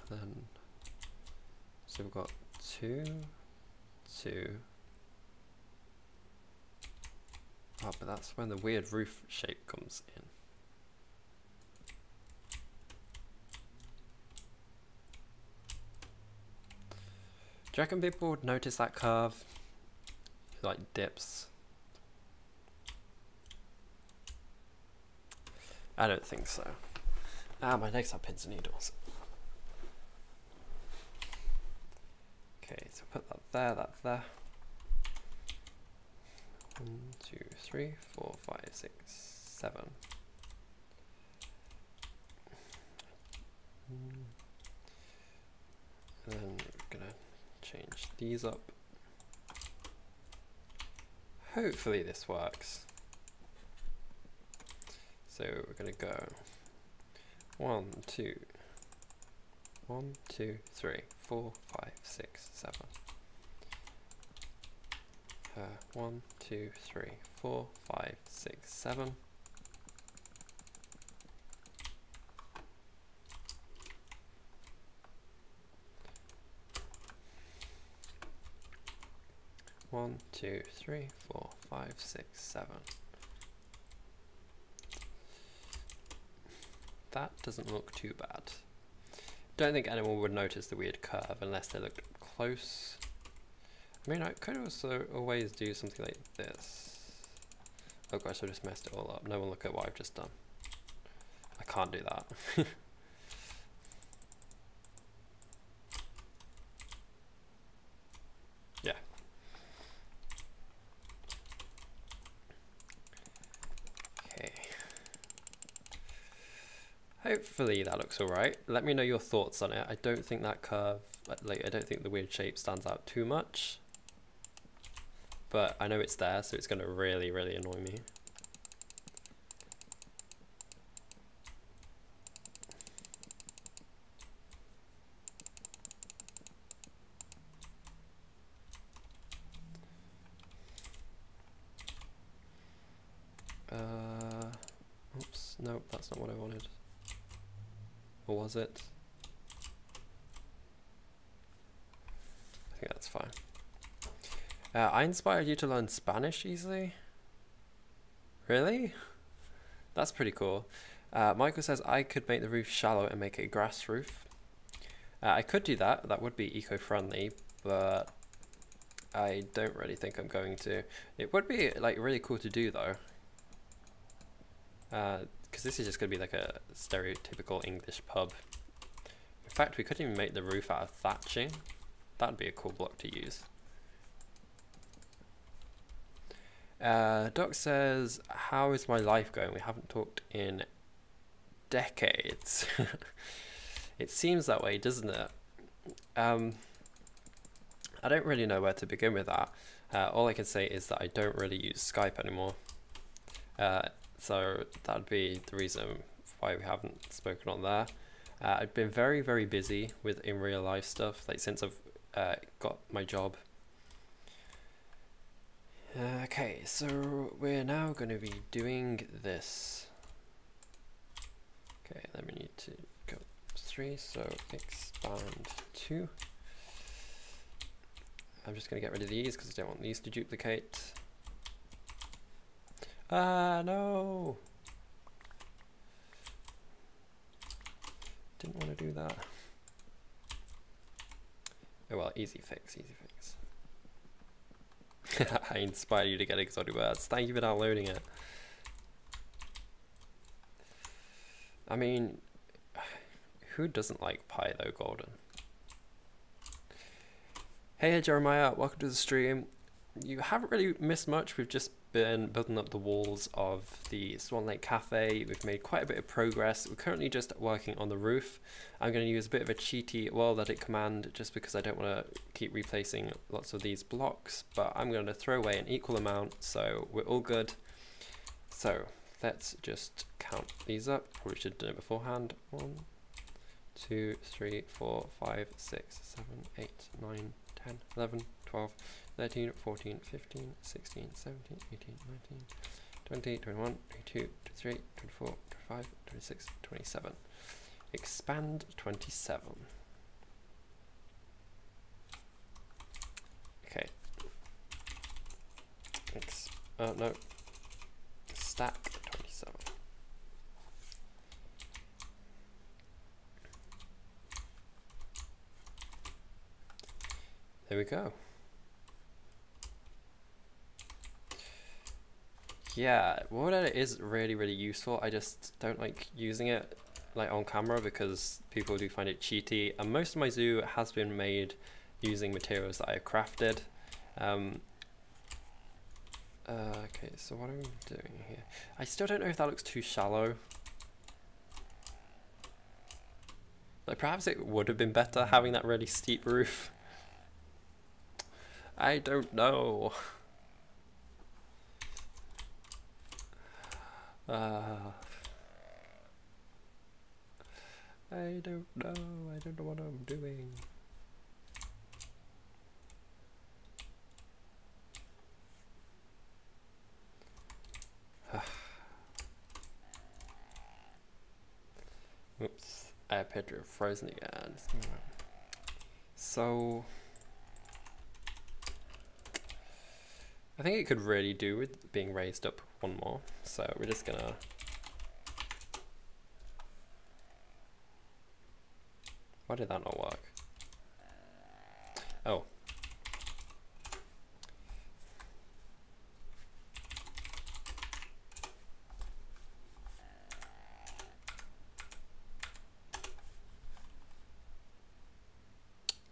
Then so we've got 2, 2. Oh, but that's when the weird roof shape comes in. Do you reckon people would notice that curve? It like dips. I don't think so. Ah, my legs have pins and needles. Okay, so put that there, that there. 1, 2, 3, 4, 5, 6, 7. And then we're gonna change these up. Hopefully this works. So we're gonna go 1, 2, 1, 2, 3, 4, 5, 6, 7. 1, 2, 3, 4, 5, 6, 7. One, 2, 3, 4, 5, 6, 7. that doesn't look too bad. Don't think anyone would notice the weird curve unless they looked close. I mean, I could also always do something like this. Oh gosh, I just messed it all up. No one look at what I've just done. I can't do that. Yeah. Okay. Hopefully that looks alright. Let me know your thoughts on it. I don't think that curve, like I don't think the weird shape stands out too much. But I know it's there, so it's going to really, really annoy me. Oops, no, that's not what I wanted. Or was it? I think that's fine. I inspired you to learn Spanish easily? Really? That's pretty cool. Michael says I could make the roof shallow and make it a grass roof. I could do that. That would be eco-friendly, but I don't really think I'm going to. It would be like really cool to do though. Because this is just going to be like a stereotypical English pub. In fact, we could even make the roof out of thatching. That would be a cool block to use. Doc says, how is my life going? We haven't talked in decades. It seems that way, doesn't it? I don't really know where to begin with that. All I can say is that I don't really use Skype anymore. So that'd be the reason why we haven't spoken on there. I've been very, very busy with in real life stuff, like since I've got my job. Okay, so we're now going to be doing this. Okay, then we need to go 3, so expand 2. I'm just going to get rid of these because I don't want these to duplicate. Ah, no! Didn't want to do that. Oh well, easy fix, easy fix. I inspired you to get exotic words. Thank you for downloading it. I mean, who doesn't like pie though, Golden? Hey Jeremiah, welcome to the stream. You haven't really missed much. We've just been building up the walls of the Swan Lake Cafe. We've made quite a bit of progress. We're currently just working on the roof. I'm going to use a bit of a cheaty world edit command just because I don't want to keep replacing lots of these blocks, but I'm going to throw away an equal amount, so we're all good. So let's just count these up. Probably should have done it beforehand. 1, 2, 3, 4, 5, 6, 7, 8, 9, 10, 11, 12, 13, 14, 15, 16, 17, 18, 19, 20, 21, 22, 23, 24, 25, 26, 27. Expand 27. Okay. No. Stack 27. There we go. Yeah, word edit is really, really useful. I just don't like using it like on camera because people do find it cheaty. And most of my zoo has been made using materials that I've crafted. Okay, so what are we doing here? I still don't know if that looks too shallow. Like perhaps it would have been better having that really steep roof. I don't know. I don't know. I don't know what I'm doing. Oops, I appear to have frozen again. So I think it could really do with being raised up one more. So we're just gonna Why did that not work? Oh.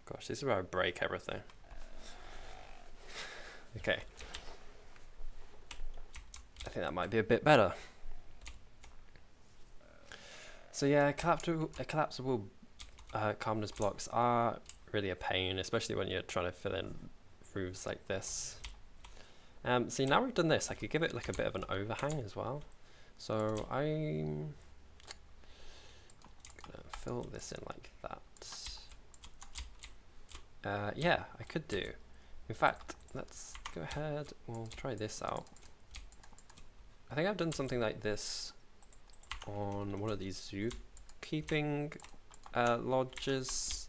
Gosh, this is where I break everything. Okay. I think that might be a bit better. So yeah, collapsible calmness blocks are really a pain, especially when you're trying to fill in roofs like this. See, now we've done this, I could give it like a bit of an overhang as well. So I'm gonna fill this in like that. Yeah, I could do. In fact, let's go ahead, we'll try this out. I think I've done something like this on one of these zookeeping lodges.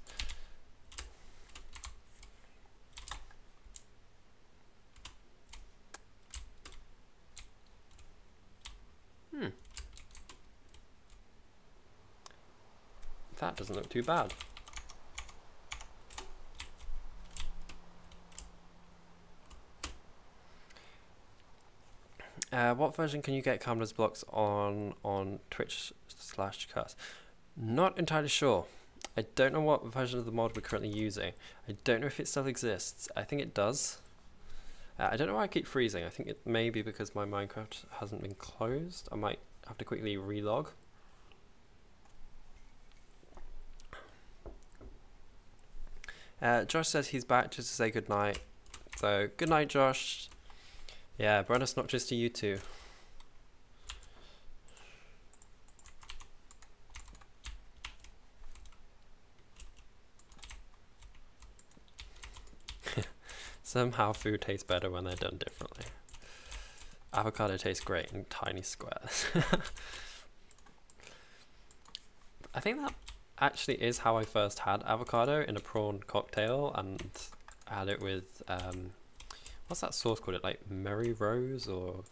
That doesn't look too bad. What version can you get calmness blocks on Twitch/Curse? Not entirely sure. I don't know what version of the mod we're currently using. I don't know if it still exists. I think it does. I don't know why I keep freezing. I think it may be because my Minecraft hasn't been closed. I might have to quickly relog. Josh says he's back just to say goodnight. So, good night, Josh. Yeah, bonus not just to you two. Somehow food tastes better when they're done differently. Avocado tastes great in tiny squares. I think that actually is how I first had avocado, in a prawn cocktail, and I had it with what's that sauce called? It like Merry Rose or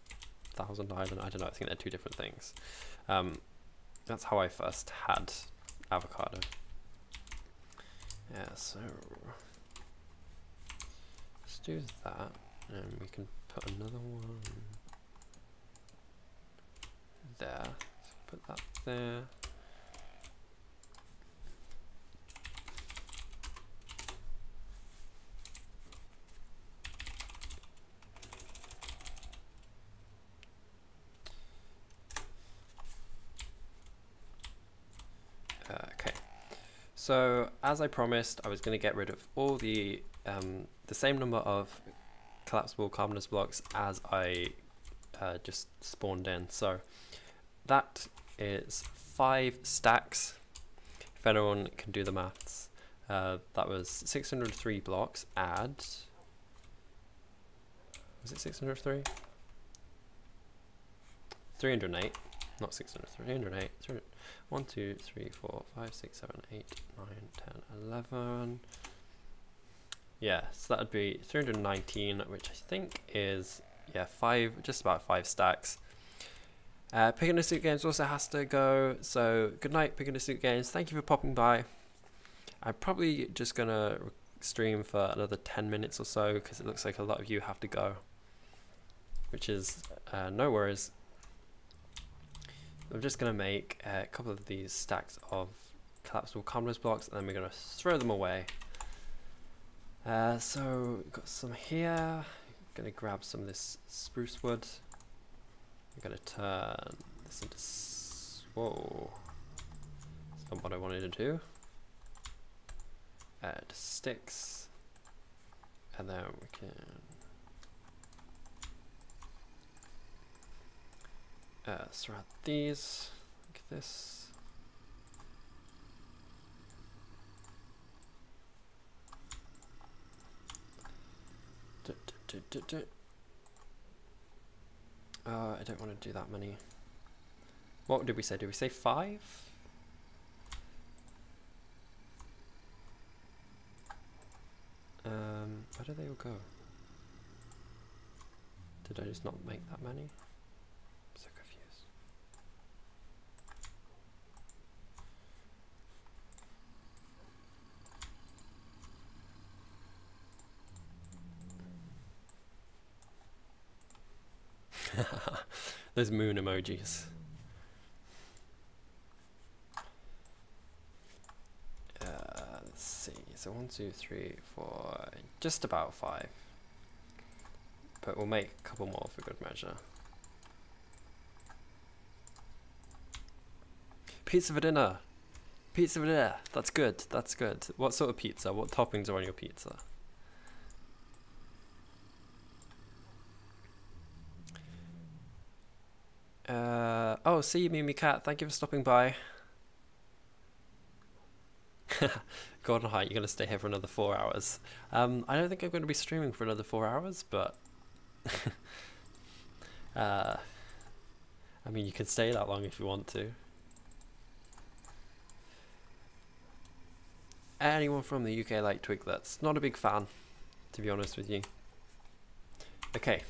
Thousand Island? I don't know. I think they're two different things. That's how I first had avocado. Yeah, so let's do that, and we can put another one there. So put that there. Okay, so as I promised, I was going to get rid of all the same number of collapsible calmness blocks as I just spawned in. So that is 5 stacks, if anyone can do the maths. That was 603 blocks, add, was it 603? 308, not 600, 308, 300, 1, 2, 3, 4, 5, 6, 7, 8, 9, 10, 11. Yeah, so that would be 319, which I think is, yeah, just about 5 stacks. Pig in a Suit Games also has to go, so good night, Pig in a Suit Games. Thank you for popping by. I'm probably just gonna stream for another 10 minutes or so because it looks like a lot of you have to go, which is no worries. I'm just gonna make a couple of these stacks of collapsible calmness blocks, and then we're gonna throw them away. So we've got some here. I'm gonna grab some of this spruce wood. I'm gonna turn this into whoa. That's not what I wanted to do. Add sticks, and then we can surround these like this. I don't want to do that many. What did we say? Did we say 5? Where did they all go? Did I just not make that many? I'm so confused. Those moon emojis. Let's see. So 1, 2, 3, 4, just about 5. But we'll make a couple more for good measure. Pizza for dinner. Pizza for dinner. That's good. That's good. What sort of pizza? What toppings are on your pizza? Oh, see you, Mimi Cat. Thank you for stopping by. Gordon, hi. You're going to stay here for another 4 hours. I don't think I'm going to be streaming for another 4 hours, but I mean, you can stay that long if you want to. Anyone from the UK like Twiglets? Not a big fan, to be honest with you. Okay.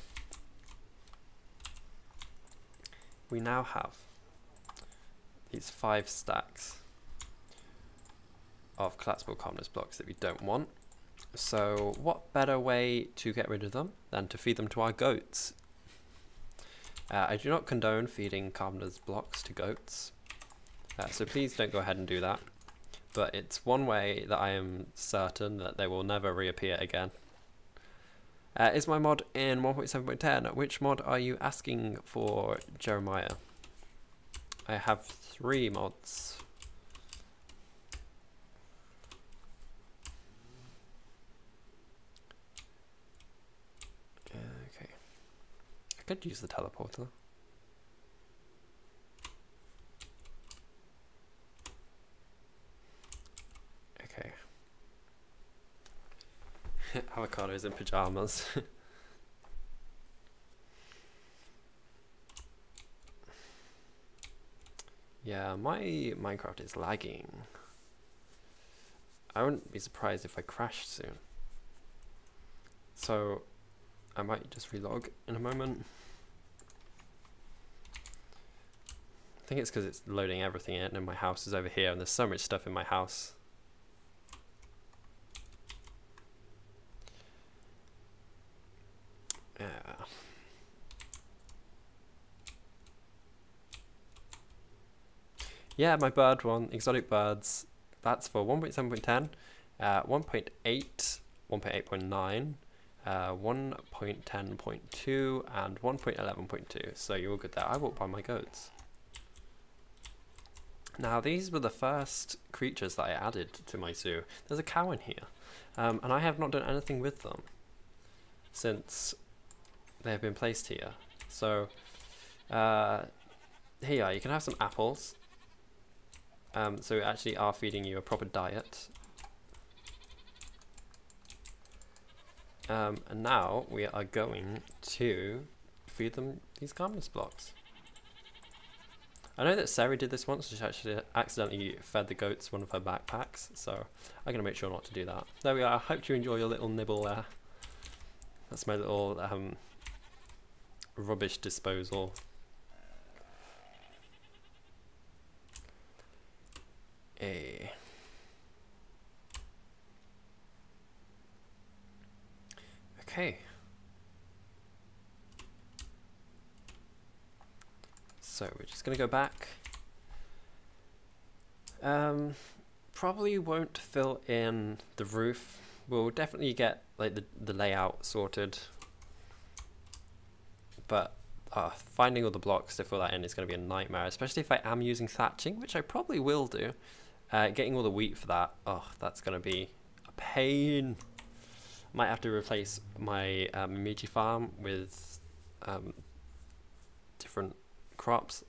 We now have these 5 stacks of collapsible calmness blocks that we don't want. So what better way to get rid of them than to feed them to our goats? I do not condone feeding calmness blocks to goats, so please don't go ahead and do that. But it's one way that I am certain that they will never reappear again. Is my mod in 1.7.10? Which mod are you asking for, Jeremiah? I have 3 mods. Okay. I could use the teleporter. Okay. Avocados in pajamas. Yeah, my Minecraft is lagging. I wouldn't be surprised if I crash soon. So I might just relog in a moment. I think it's because it's loading everything in and my house is over here and there's so much stuff in my house. Yeah, my bird one, exotic birds, that's for 1.7.10, 1.8, 1.8.9, 1.10.2 and 1.11.2, so you're all good there. I walk by my goats. Now these were the first creatures that I added to my zoo. There's a cow in here, and I have not done anything with them since they have been placed here. So here you are, you can have some apples. So we actually are feeding you a proper diet. And now we are going to feed them these calmness blocks. I know that Sarah did this once. She actually accidentally fed the goats one of her backpacks, so I'm going to make sure not to do that. There we are. I hope you enjoy your little nibble there. That's my little rubbish disposal. Okay. So we're just gonna go back. Probably won't fill in the roof. We'll definitely get like the layout sorted, but finding all the blocks to fill that in is going to be a nightmare, especially if I am using thatching, which I probably will do. Getting all the wheat for that, oh, that's going to be a pain. Might have to replace my Mimichi farm with different crops.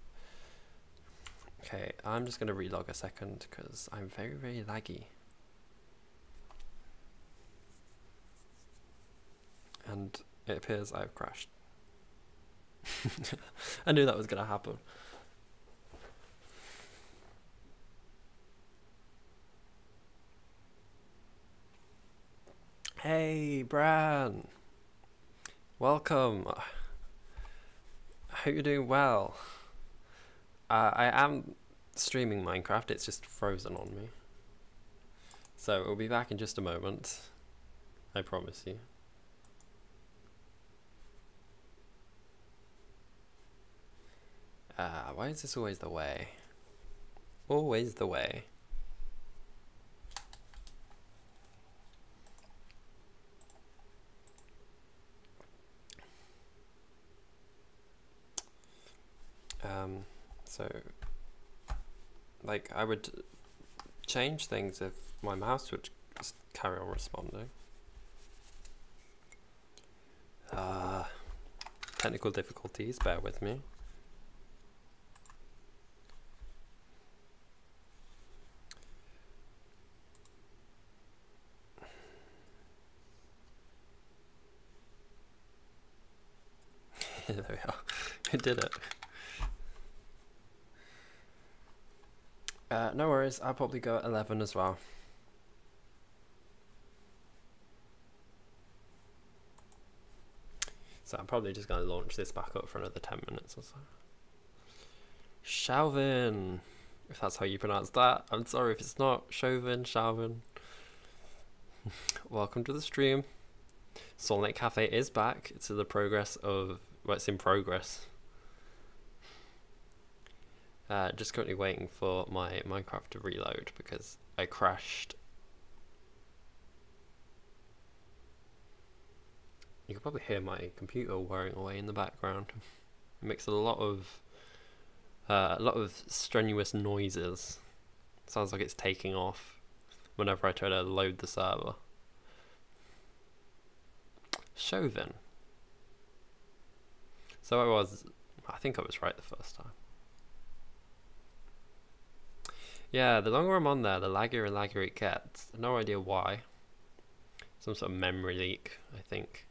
Okay, I'm just going to relog a second because I'm very, very laggy. And it appears I've crashed. I knew that was going to happen. Hey, Bran. Welcome. I hope you're doing well. I am streaming Minecraft, it's just frozen on me. So we'll be back in just a moment. I promise you. Why is this always the way? Always the way. So, like, I would change things if my mouse would just carry on responding. Technical difficulties, bear with me. There we are. I did it. No worries, I'll probably go at 11 as well. So I'm probably just going to launch this back up for another 10 minutes or so. Chauvin, if that's how you pronounce that. I'm sorry if it's not. Chauvin. Welcome to the stream. Salt Lake Cafe is back. It's in the progress of, well, it's in progress. Just currently waiting for my Minecraft to reload because I crashed. You can probably hear my computer whirring away in the background. It makes a lot of strenuous noises. Sounds like it's taking off whenever I try to load the server. Chauvin. So I think I was right the first time. Yeah, the longer I'm on there, the laggier and laggier it gets. No idea why. Some sort of memory leak, I think.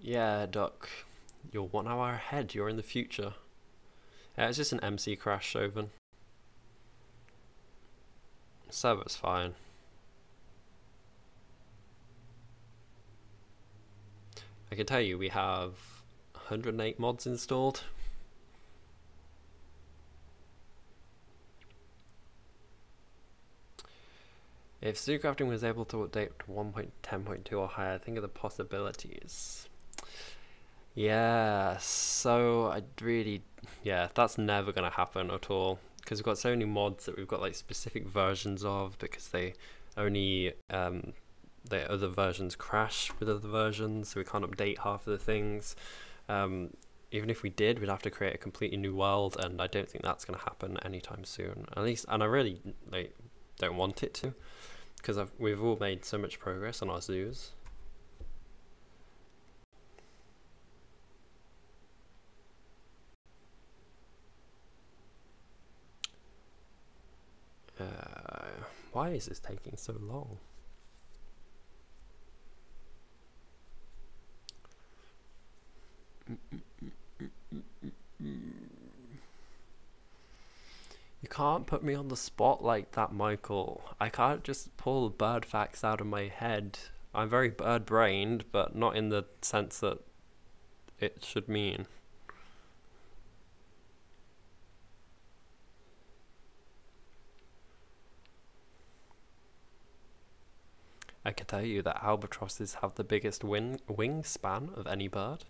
Yeah, Doc. You're 1 hour ahead. You're in the future. Yeah, it's just an MC crash, Chauvin. Server's fine. I can tell you we have 108 mods installed. If Zoocrafting was able to update to 1.10.2 or higher, think of the possibilities. Yeah, so that's never going to happen at all, because we've got so many mods that we've got like specific versions of, because they only the other versions crash with other versions, so we can't update half of the things. Even if we did, we'd have to create a completely new world, and I don't think that's going to happen anytime soon. At least, and I really don't want it to, because we've all made so much progress on our zoos. Why is this taking so long? You can't put me on the spot like that, Michael. I can't just pull bird facts out of my head. I'm very bird-brained, but not in the sense that it should mean. I can tell you that albatrosses have the biggest wingspan of any bird.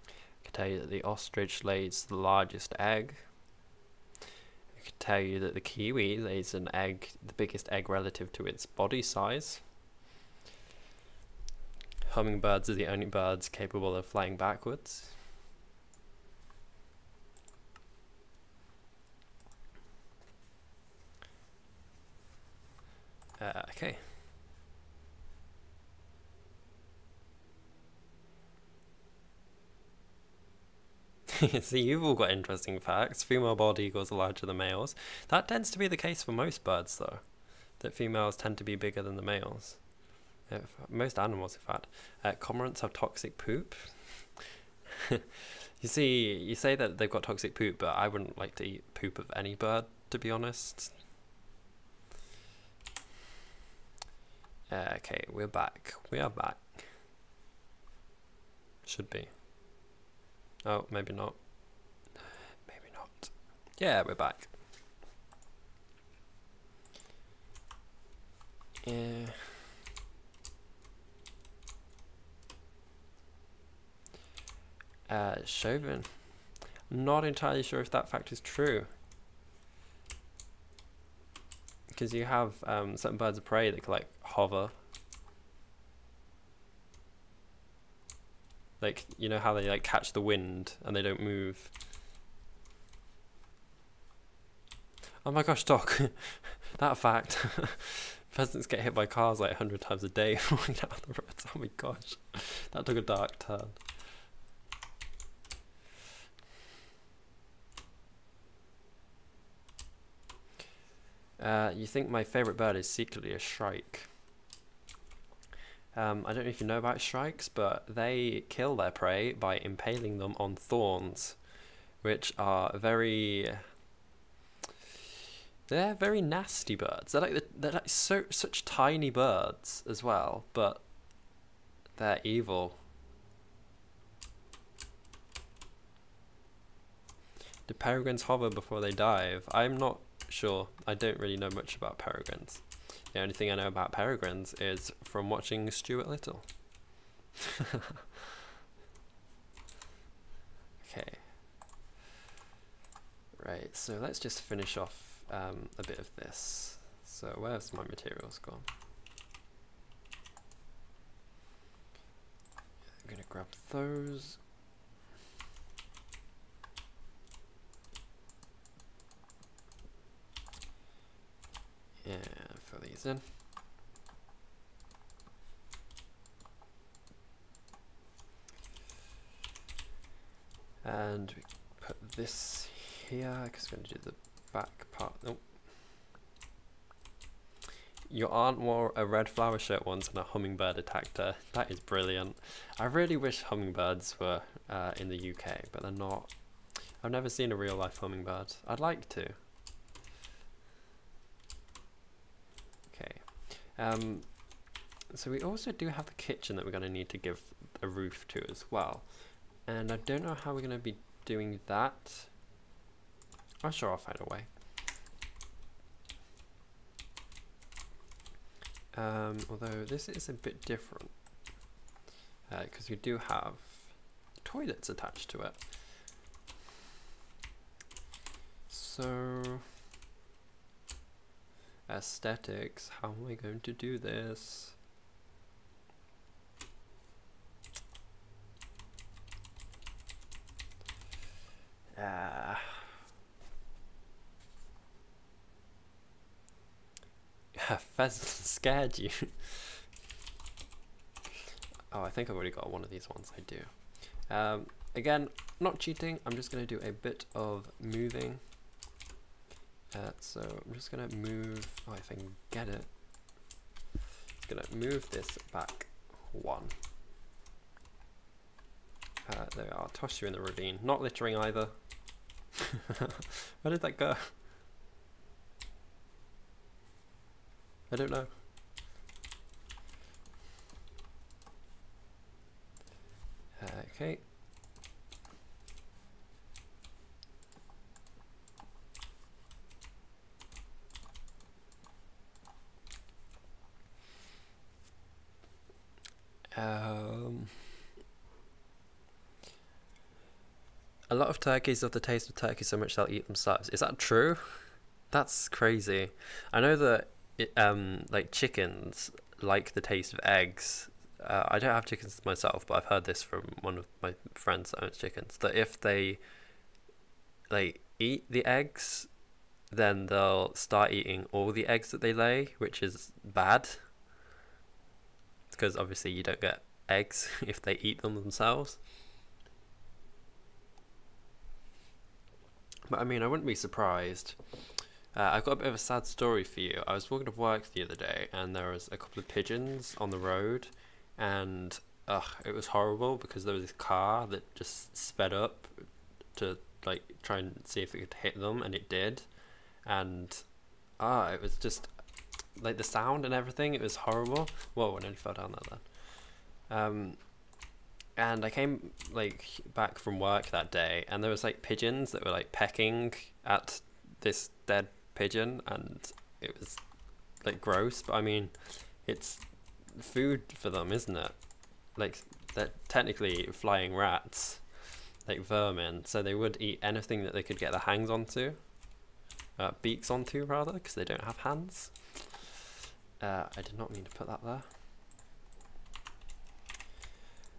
I can tell you that the ostrich lays the largest egg. I can tell you that the kiwi lays an egg, the biggest egg relative to its body size. Hummingbirds are the only birds capable of flying backwards. Okay. See, you've all got interesting facts. Female bald eagles are larger than males. That tends to be the case for most birds, though. That females tend to be bigger than the males. Most animals, in fact. Cormorants have toxic poop. You see, you say that they've got toxic poop, but I wouldn't like to eat poop of any bird, to be honest. Okay, we're back. We are back. Should be. Oh, maybe not. Yeah, we're back. Yeah. Chauvin. Not entirely sure if that fact is true. Because you have certain birds of prey that can like hover. Like, you know how they like catch the wind and they don't move. Oh my gosh, Doc. That fact. Peasants get hit by cars like 100 times a day walking down the roads. Oh my gosh. That took a dark turn. You think my favourite bird is secretly a shrike. I don't know if you know about shrikes, but they kill their prey by impaling them on thorns, which are they're very nasty birds. They're like such tiny birds as well, but they're evil. Do peregrines hover before they dive? I'm not sure. I don't really know much about peregrines. The only thing I know about peregrines is from watching Stuart Little. Okay. Right, so let's just finish off a bit of this. So where's my materials gone? I'm gonna grab those. And fill these in. And we put this here because we're going to do the back part. Oh. Your aunt wore a red flower shirt once and a hummingbird attacked her. That is brilliant. I really wish hummingbirds were in the UK, but they're not. I've never seen a real life hummingbird. I'd like to. So we also do have the kitchen that we're going to need to give a roof to as well, and I don't know how we're going to be doing that. I'm sure I'll find a way. Although this is a bit different because we do have toilets attached to it. So aesthetics, how am I going to do this? Pheasant scared you. Oh, I think I've already got one of these ones. I do. Again, not cheating, I'm just going to do a bit of moving. So I'm just going to move, oh, if I can get it, I'm going to move this back one. There we are, toss you in the ravine. Not littering either. Where did that go? I don't know. Okay. A lot of turkeys love the taste of turkey so much they'll eat themselves. Is that true? That's crazy. I know that like chickens like the taste of eggs. I don't have chickens myself, but I've heard this from one of my friends that owns chickens, that if they like eat the eggs, then they'll start eating all the eggs that they lay, which is bad. Because obviously you don't get eggs if they eat them themselves. But I mean, I wouldn't be surprised. I've got a bit of a sad story for you. I was walking to work the other day and there was a couple of pigeons on the road, and it was horrible because there was this car that just sped up to like try and see if it could hit them, and it did. And it was just like the sound and everything, it was horrible. Whoa, I nearly fell down there then. and I came like back from work that day, and there was like pigeons that were like pecking at this dead pigeon, and it was like gross, but I mean, it's food for them, isn't it? Like, they're technically flying rats, like vermin, so they would eat anything that they could get their hands onto, beaks onto rather, because they don't have hands. I did not mean to put that there.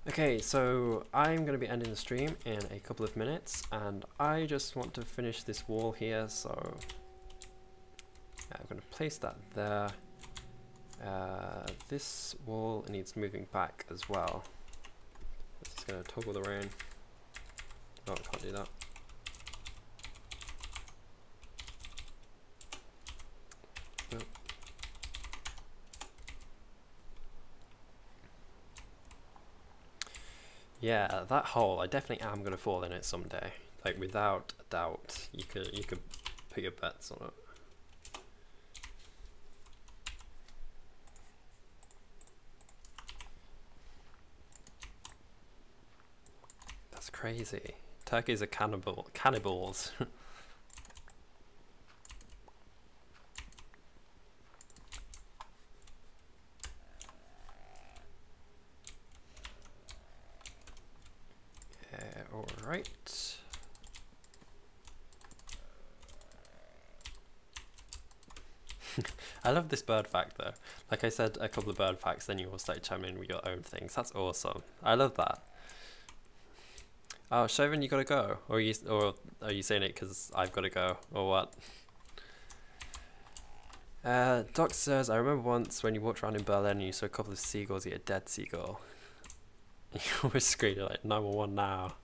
Okay, so I'm going to be ending the stream in a couple of minutes, and I just want to finish this wall here, so I'm going to place that there. This wall needs moving back as well. Just going to toggle the rain. Oh, I can't do that. Nope. Yeah, that hole, I definitely am going to fall in it someday. Like, without a doubt, you could put your bets on it. That's crazy. Turkeys are cannibals. Alright. I love this bird fact though. Like I said, a couple of bird facts, then you all start chiming in with your own things. That's awesome. I love that. Oh, Chauvin, you gotta go. Or are you saying it because I've gotta go? Or what? Doc says, I remember once when you walked around in Berlin and you saw a couple of seagulls eat a dead seagull. You always scream like 911 now.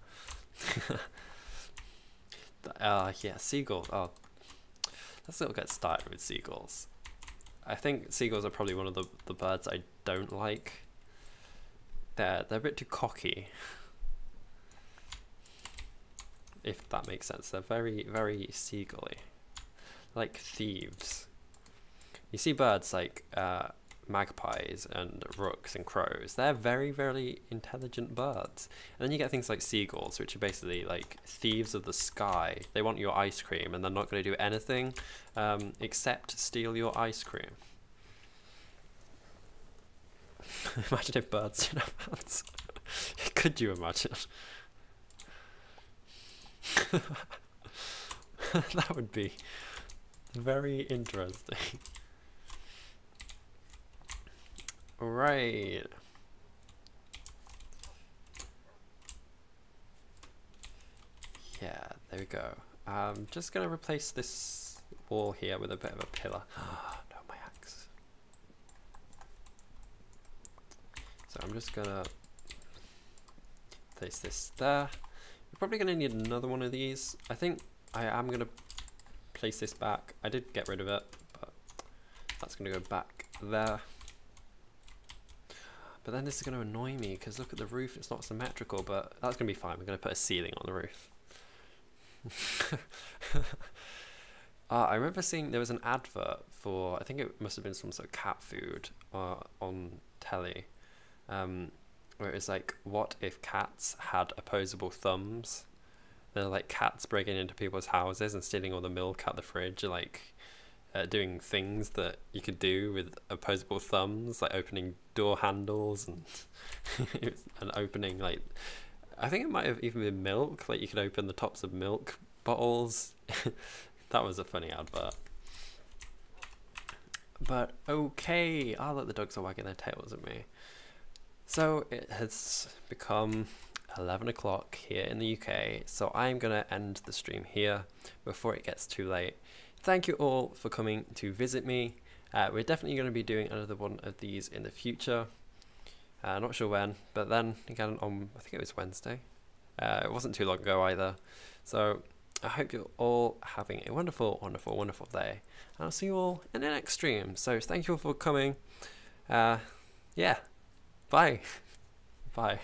Yeah, seagulls. Oh, let's not get started with seagulls. I think seagulls are probably one of the birds I don't like. They're a bit too cocky, if that makes sense. They're very, very seagull-y, like thieves. You see birds like magpies and rooks and crows. They're very, very intelligent birds. And then you get things like seagulls, which are basically like thieves of the sky. They want your ice cream and they're not going to do anything except steal your ice cream. Imagine if birds didn't have hands. Could you imagine? That would be very interesting. Right. Yeah, there we go. I'm just gonna replace this wall here with a bit of a pillar. No, my axe. So I'm just gonna place this there. We're probably gonna need another one of these. I think I am gonna place this back. I did get rid of it, but that's gonna go back there. But then this is going to annoy me because look at the roof, it's not symmetrical, but that's going to be fine. We're going to put a ceiling on the roof. I remember seeing there was an advert for, I think it must have been some sort of cat food on telly, where it was like, what if cats had opposable thumbs? They're like cats breaking into people's houses and stealing all the milk out the fridge, like doing things that you could do with opposable thumbs, like opening door handles and and opening, like, I think it might have even been milk, like you could open the tops of milk bottles. That was a funny advert. But okay, oh look, the dogs are wagging their tails at me. So it has become 11 o'clock here in the UK, so I'm gonna end the stream here before it gets too late. Thank you all for coming to visit me. We're definitely going to be doing another one of these in the future. Not sure when, but then again on, I think it was Wednesday. It wasn't too long ago either. So I hope you're all having a wonderful, wonderful, wonderful day. And I'll see you all in the next stream. So thank you all for coming. Yeah, bye. Bye.